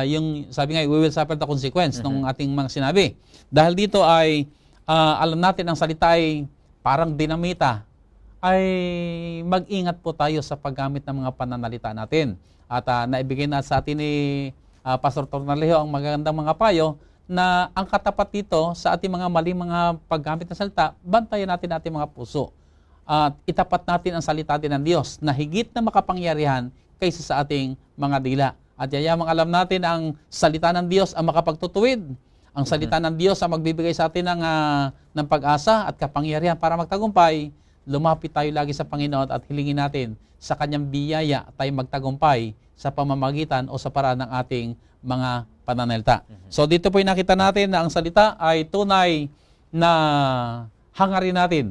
yung sabi nga, we will suffer the consequence ng ating mga sinabi. Dahil dito ay alam natin ang salita ay parang dinamita, ay mag-ingat po tayo sa paggamit ng mga pananalita natin. At naibigay na sa atin ni Pastor Tornalejo ang magagandang mga payo na ang katapat dito sa ating mga maling mga paggamit ng salita, bantayan natin ating mga puso. At itapat natin ang salita din ng Diyos na higit na makapangyarihan kaysa sa ating mga dila. At yayamang alam natin ang salita ng Diyos ang makapagtutuwid. Ang salita ng Diyos ang magbibigay sa atin ng pag-asa at kapangyarihan para magtagumpay. Lumapit tayo lagi sa Panginoon at hilingin natin sa Kanyang biyaya tayo magtagumpay sa pamamagitan o sa paraan ng ating mga pananalita. So dito po nakita natin na ang salita ay tunay na hangarin natin.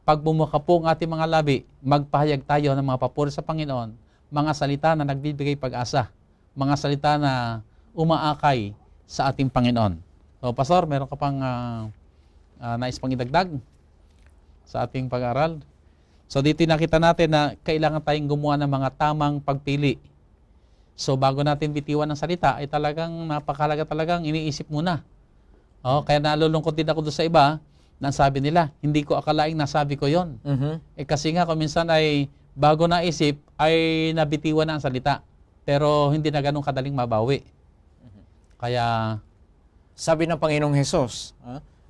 Pag bumuka po ang ating mga labi, magpahayag tayo ng mga papuri sa Panginoon, mga salita na nagbibigay pag-asa, mga salita na umaakay sa ating Panginoon. So, Pastor, meron ka pang nais pang idagdag sa ating pag-aaral? So, dito nakita natin na kailangan tayong gumawa ng mga tamang pagpili. So, bago natin bitiwan ng salita, ay talagang napakahalaga talagang iniisip muna. Kaya nalulungkot din ako doon sa iba, na sabi nila, hindi ko akalaing nasabi ko yon. Kasi nga, kung minsan ay bago naisip, ay nabitiwan na ang salita. Pero hindi na ganun kadaling mabawi. Kaya, sabi ng Panginoong Hesus,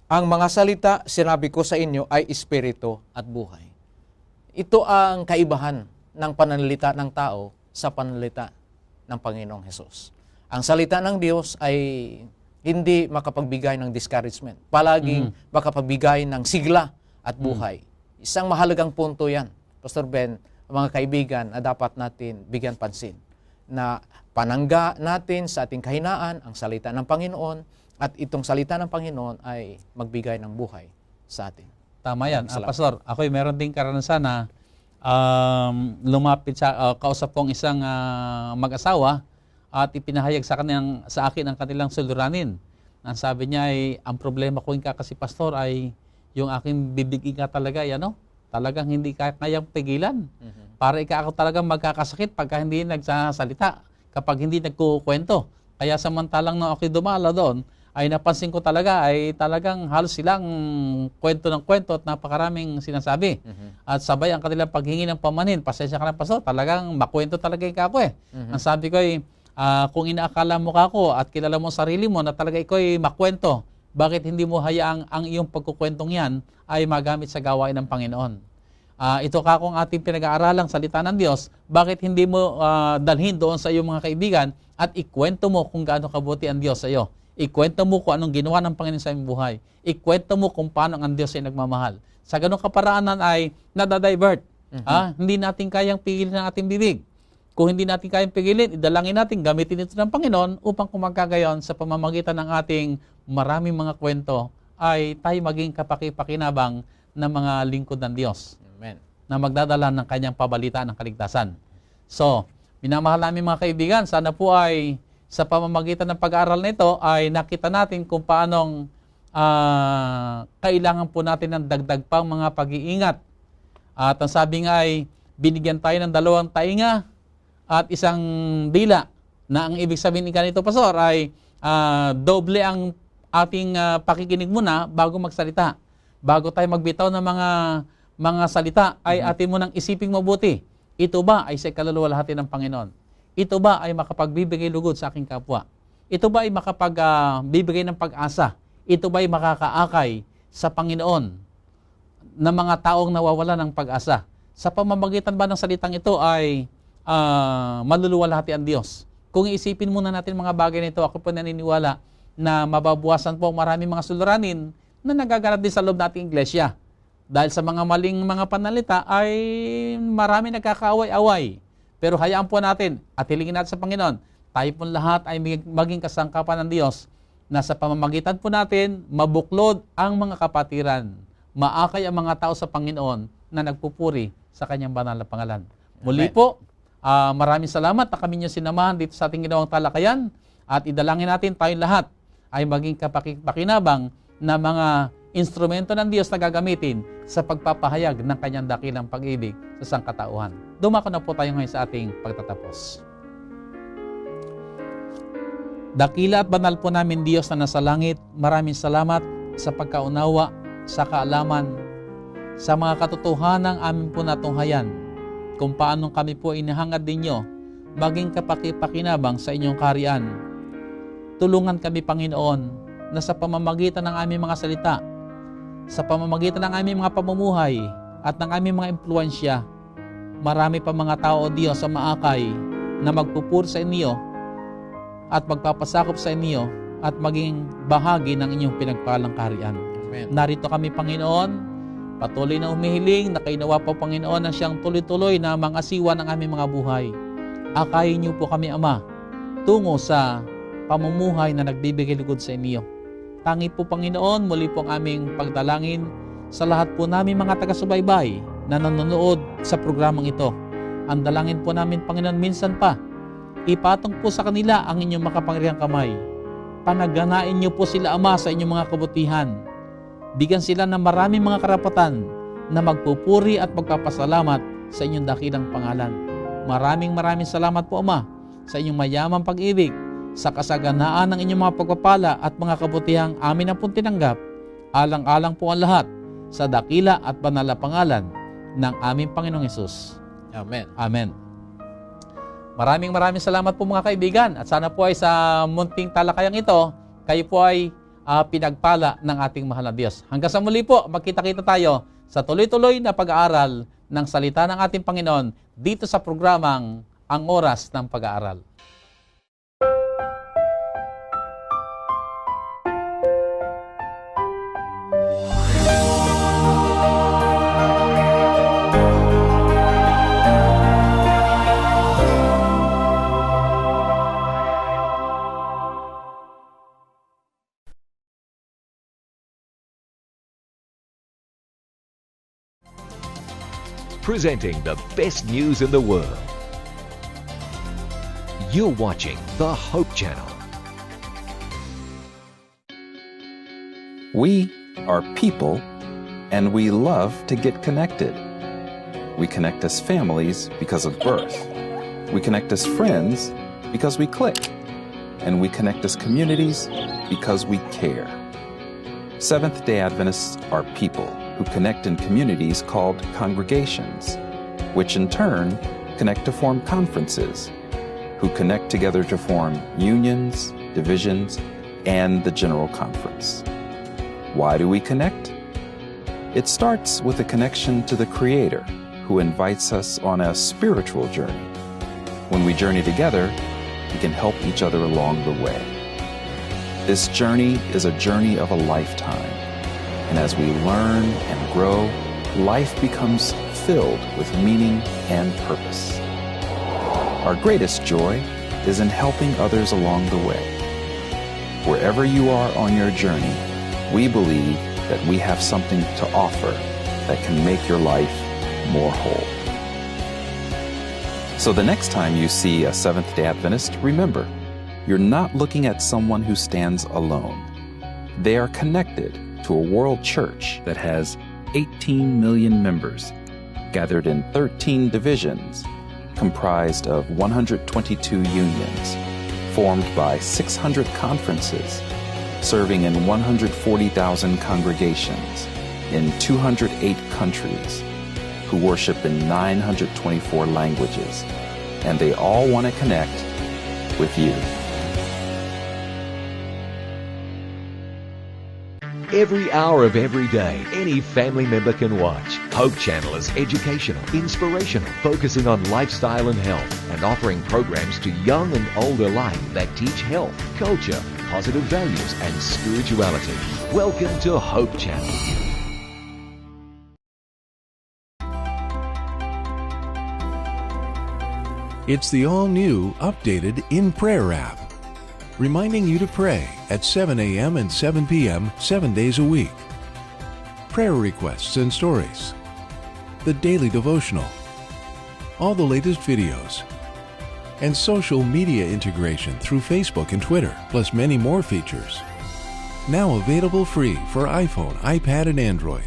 Ang mga salita, sinabi ko sa inyo, ay espiritu at buhay. Ito ang kaibahan ng pananalita ng tao sa pananalita ng Panginoong Hesus. Ang salita ng Diyos ay hindi makapagbigay ng discouragement. Palaging makapagbigay ng sigla at buhay. Isang mahalagang punto yan, Pastor Ben, mga kaibigan, na dapat natin bigyan pansin. Na panangga natin sa ating kahinaan ang salita ng Panginoon at itong salita ng Panginoon ay magbigay ng buhay sa atin. Tama yan. Salamat. Pastor, ako'y meron ding karanasan na lumapit sa kausap kong isang mag-asawa at ipinahayag sa akin ang kanilang suliranin. Ang sabi niya ay, ang problema ko kasi pastor ay yung aking bibig nga talaga, talagang hindi kayang pigilan. Para ako talagang magkakasakit pagka hindi nagsasalita, kapag hindi nagkukwento. Kaya samantalang na ako'y dumala doon, ay napansin ko talaga ay talagang halos silang kwento ng kwento at napakaraming sinasabi. At sabay ang kanilang paghingi ng pamanin. Pasensya ka na, pastor, talagang makwento talaga ako eh. Ang sabi ko ay, kung inaakala mo ako at kilala mo sarili mo na talaga ikaw ay makwento, bakit hindi mo hayaang ang iyong pagkukwentong yan ay magamit sa gawain ng Panginoon? Ito kung ating pinag-aaralang salita ng Diyos, bakit hindi mo dalhin doon sa iyong mga kaibigan at ikwento mo kung gaano kabuti ang Diyos sa iyo? Ikwento mo kung anong ginawa ng Panginoon sa iyong buhay. Ikwento mo kung paano ang Diyos ay nagmamahal. Sa ganong kaparaanan ay nadadivert. Hindi natin kayang pigilin ang ating bibig. Kung hindi natin kayang pigilin, idalangin natin, gamitin ito ng Panginoon upang kumagkagayon sa pamamagitan ng ating maraming mga kwento ay tayo maging kapaki-pakinabang ng mga lingkod ng Diyos. Amen. Na magdadala ng kanyang pabalitaan ng kaligtasan. So, minamahal namin mga kaibigan, sana po ay sa pamamagitan ng pag-aaral nito ay nakita natin kung paanong kailangan po natin ng dagdag pang mga pag-iingat. At ang sabi nga ay binigyan tayo ng 2 tainga at isang dila, na ang ibig sabihin nito, pastor, ay doble ang ating pakikinig muna bago magsalita. Bago tayo magbitaw ng mga salita, ay atin mo nang isiping mabuti. Ito ba ay sa kaluluwalhati ng Panginoon? Ito ba ay makapagbibigay lugod sa aking kapwa? Ito ba ay makapagbibigay ng pag-asa? Ito ba ay makakaakay sa Panginoon na mga taong nawawala ng pag-asa? Sa pamamagitan ba ng salitang ito ay maluluwalhati ang Diyos? Kung iisipin muna natin mga bagay nito, ako po naniniwala na mababawasan po maraming mga suliranin na nagaganap din sa loob nating iglesia. Dahil sa mga maling mga panalita ay marami nagkakaaway-away. Pero hayaan po natin at hilingin natin sa Panginoon, tayo po lahat ay maging kasangkapan ng Diyos na sa pamamagitan po natin, mabuklod ang mga kapatiran. Maakay ang mga tao sa Panginoon na nagpupuri sa kanyang banal na pangalan. Muli po, maraming salamat na kami niyo sinamahan dito sa ating ginawang talakayan at idalangin natin tayong lahat ay maging kapakinabang na mga instrumento ng Diyos na gagamitin sa pagpapahayag ng kanyang dakilang pag-ibig sa sangkatauhan. Dumako na po tayo ngayon sa ating pagtatapos. Dakila at banal po namin Diyos na nasa langit, maraming salamat sa pagkaunawa, sa kaalaman, sa mga katotohanan aming po natunghayan kung paano kami po inihangad ninyo maging kapakipakinabang sa inyong kaharian. Tulungan kami, Panginoon, na sa pamamagitan ng aming mga salita, sa pamamagitan ng aming mga pamumuhay at ng aming mga impluensya, marami pa mga tao, O Diyos, sa maakay na magpupuri sa inyo at magpapasakop sa inyo at maging bahagi ng inyong pinagpalang kaharian. Amen. Narito kami, Panginoon, patuloy na humihiling na kainawa po, Panginoon, na siyang tuloy-tuloy na mangasiwa ng aming mga buhay. Akayin niyo po kami, Ama, tungo sa pamumuhay na nagbibigay lugod sa inyo. Tangi po, Panginoon, muli po ang aming pagdalangin sa lahat po namin mga taga-subaybay na nanonood sa programang ito. Ang dalangin po namin, Panginoon, minsan pa, ipatong po sa kanila ang inyong makapangyarihang kamay. Panaganain niyo po sila, Ama, sa inyong mga kabutihan. Bigyan sila ng maraming mga karapatan na magpupuri at magpapasalamat sa inyong dakilang pangalan. Maraming salamat po, Ama, sa inyong mayamang pag-ibig, sa kasaganaan ng inyong mga pagpapala at mga kabutihang amin na pong tinanggap, alang-alang po ang lahat sa dakila at banal na pangalan ng aming Panginoong Hesus. Amen. Amen. Maraming salamat po mga kaibigan at sana po ay sa munting talakayang ito, kayo po ay pinagpala ng ating mahal na Diyos. Hanggang sa muli po, magkita-kita tayo sa tuloy-tuloy na pag-aaral ng salita ng ating Panginoon dito sa programang Ang Oras ng Pag-aaral. Presenting the best news in the world. You're watching the Hope Channel. We are people, and we love to get connected. We connect as families because of birth. We connect as friends because we click. And we connect as communities because we care. Seventh-day Adventists are people who connect in communities called congregations, which in turn connect to form conferences, who connect together to form unions, divisions, and the General Conference. Why do we connect? It starts with a connection to the Creator, who invites us on a spiritual journey. When we journey together, we can help each other along the way. This journey is a journey of a lifetime. And as we learn and grow, life becomes filled with meaning and purpose. Our greatest joy is in helping others along the way. Wherever you are on your journey, we believe that we have something to offer that can make your life more whole. So the next time you see a Seventh-day Adventist, remember, you're not looking at someone who stands alone. They are connected to a world church that has 18 million members, gathered in 13 divisions, comprised of 122 unions, formed by 600 conferences, serving in 140,000 congregations in 208 countries, who worship in 924 languages, and they all want to connect with you. Every hour of every day, any family member can watch. Hope Channel is educational, inspirational, focusing on lifestyle and health, and offering programs to young and old alike that teach health, culture, positive values, and spirituality. Welcome to Hope Channel. It's the all-new, updated In Prayer app, reminding you to pray at 7 a.m. and 7 p.m. 7 days a week. Prayer requests and stories, the daily devotional, all the latest videos, and social media integration through Facebook and Twitter, plus many more features. Now available free for iPhone, iPad, and Android.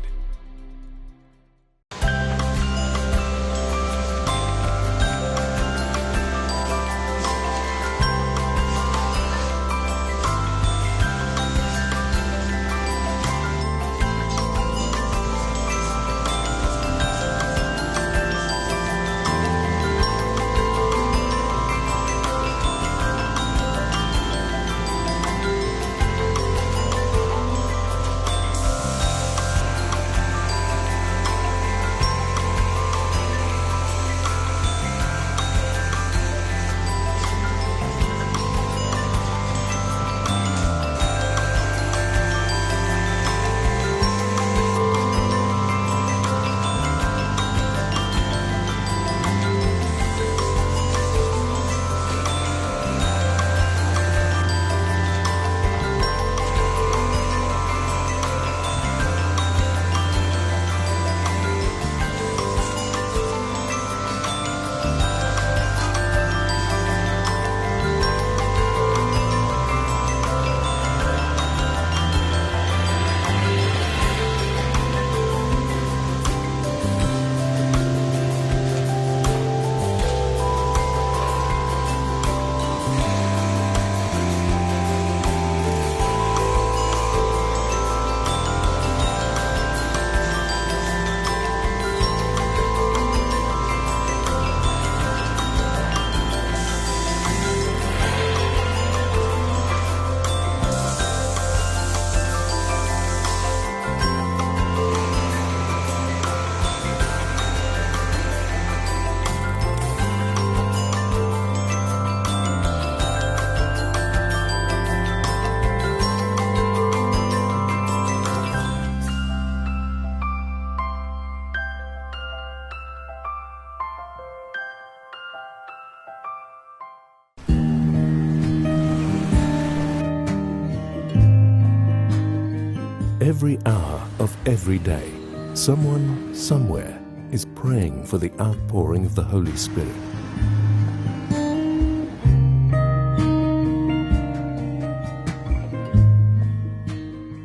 every hour of every day, someone somewhere is praying for the outpouring of the Holy Spirit.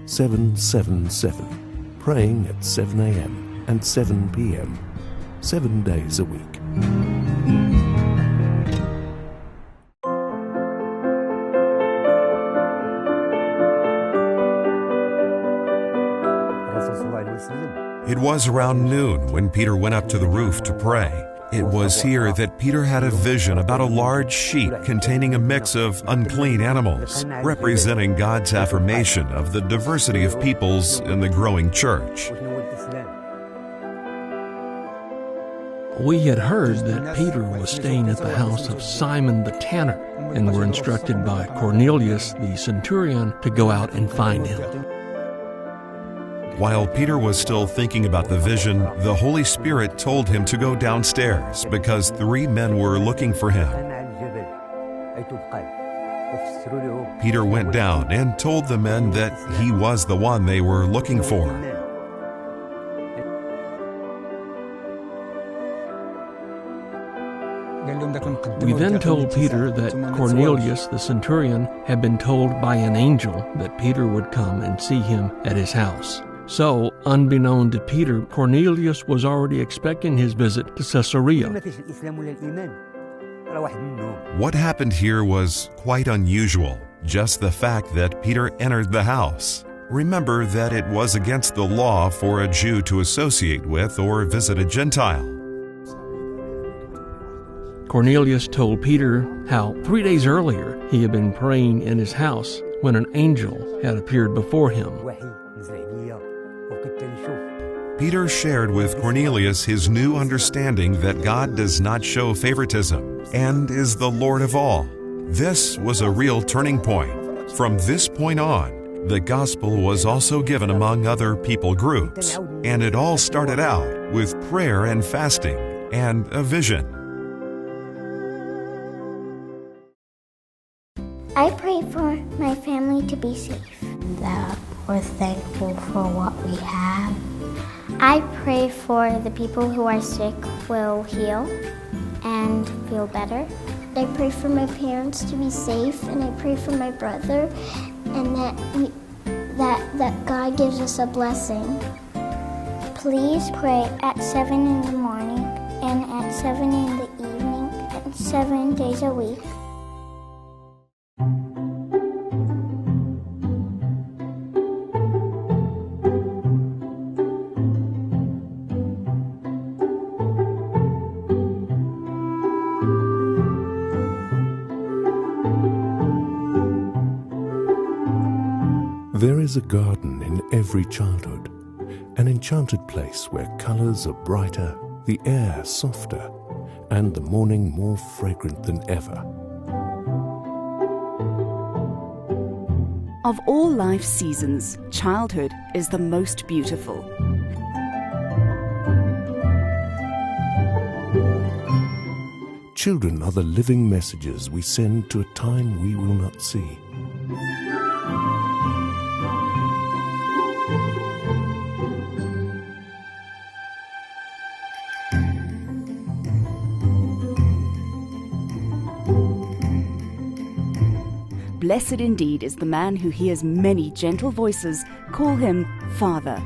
"777", praying at 7 a.m. and 7 p.m., 7 days a week. It was around noon when Peter went up to the roof to pray. It was here that Peter had a vision about a large sheet containing a mix of unclean animals, representing God's affirmation of the diversity of peoples in the growing church. We had heard that Peter was staying at the house of Simon the tanner, and were instructed by Cornelius the centurion to go out and find him. While Peter was still thinking about the vision, the Holy Spirit told him to go downstairs because 3 men were looking for him. Peter went down and told the men that he was the one they were looking for. We then told Peter that Cornelius the centurion had been told by an angel that Peter would come and see him at his house. So, unbeknown to Peter, Cornelius was already expecting his visit to Caesarea. What happened here was quite unusual, just the fact that Peter entered the house. Remember that it was against the law for a Jew to associate with or visit a Gentile. Cornelius told Peter how 3 days earlier he had been praying in his house when an angel had appeared before him. Peter shared with Cornelius his new understanding that God does not show favoritism and is the Lord of all. This was a real turning point. From this point on, the gospel was also given among other people groups, and it all started out with prayer and fasting and a vision. I pray for my family to be safe. That we're thankful for what we have. I pray for the people who are sick will heal and feel better. I pray for my parents to be safe, and I pray for my brother, and that God gives us a blessing. Please pray at 7 in the morning and at 7 in the evening and 7 days a week. There is a garden in every childhood, an enchanted place where colors are brighter, the air softer, and the morning more fragrant than ever. Of all life's seasons, childhood is the most beautiful. Children are the living messages we send to a time we will not see. Blessed indeed is the man who hears many gentle voices call him Father.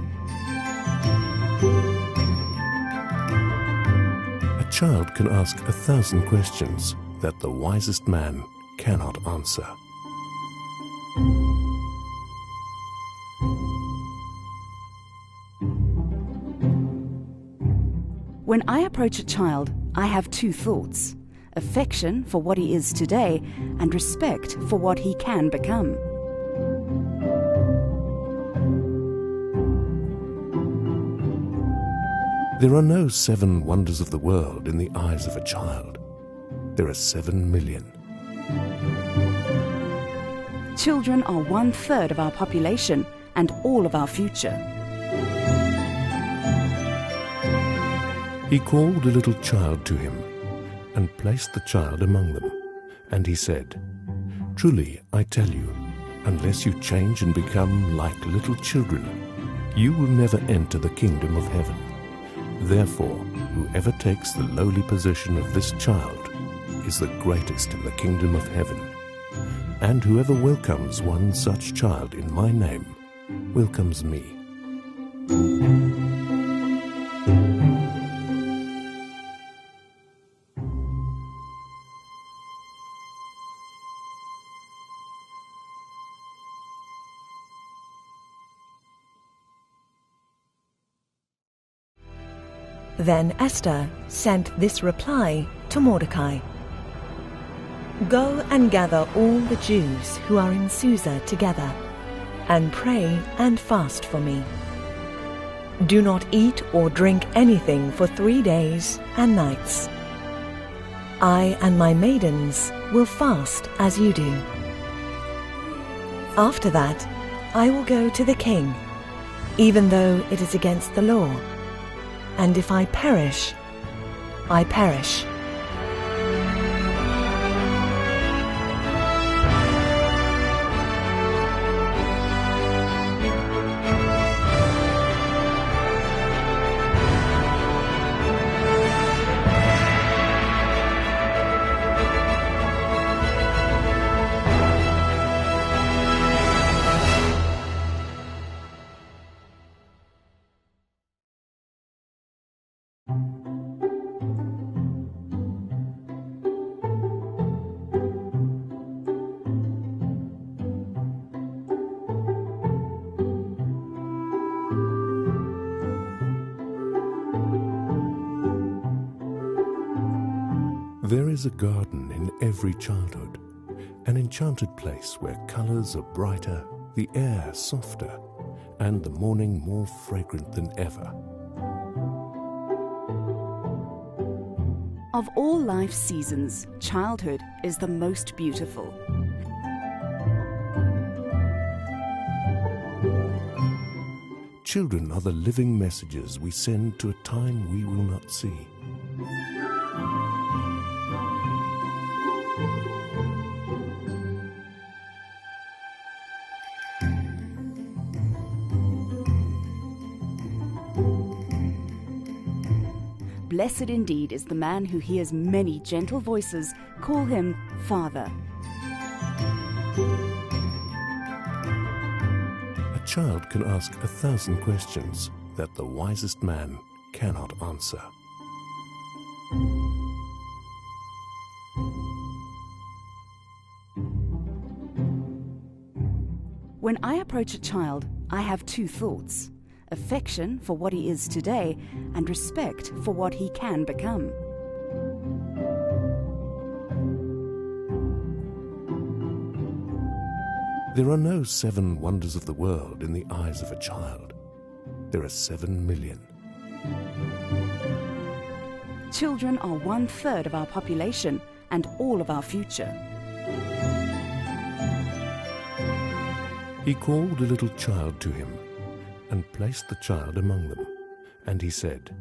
A child can ask 1,000 questions that the wisest man cannot answer. When I approach a child, I have 2 thoughts: affection for what he is today, and respect for what he can become. There are no 7 wonders of the world in the eyes of a child. There are 7 million. Children are 1/3 of our population and all of our future. He called a little child to him and placed the child among them. And he said, "Truly, I tell you, unless you change and become like little children, you will never enter the kingdom of heaven. Therefore, whoever takes the lowly position of this child is the greatest in the kingdom of heaven. And whoever welcomes one such child in my name welcomes me. Then Esther sent this reply to Mordecai. Go and gather all the Jews who are in Susa together, and pray and fast for me. Do not eat or drink anything for 3 days and nights. I and my maidens will fast as you do. After that, I will go to the king, even though it is against the law. And if I perish, I perish. There is a garden in every childhood, an enchanted place where colors are brighter, the air softer, and the morning more fragrant than ever. Of all life's seasons, childhood is the most beautiful. Children are the living messages we send to a time we will not see. Blessed indeed is the man who hears many gentle voices call him Father. A child can ask 1,000 questions that the wisest man cannot answer. When I approach a child, I have two thoughts: affection for what he is today, and respect for what he can become. There are no 7 wonders of the world in the eyes of a child. There are 7 million. Children are 1/3 of our population and all of our future. He called a little child to him and placed the child among them. And he said,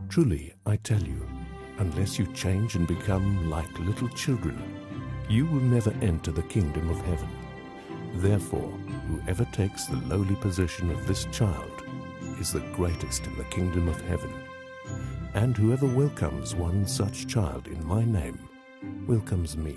"Truly, I tell you, unless you change and become like little children, you will never enter the kingdom of heaven. Therefore, whoever takes the lowly position of this child is the greatest in the kingdom of heaven. And whoever welcomes one such child in my name welcomes me."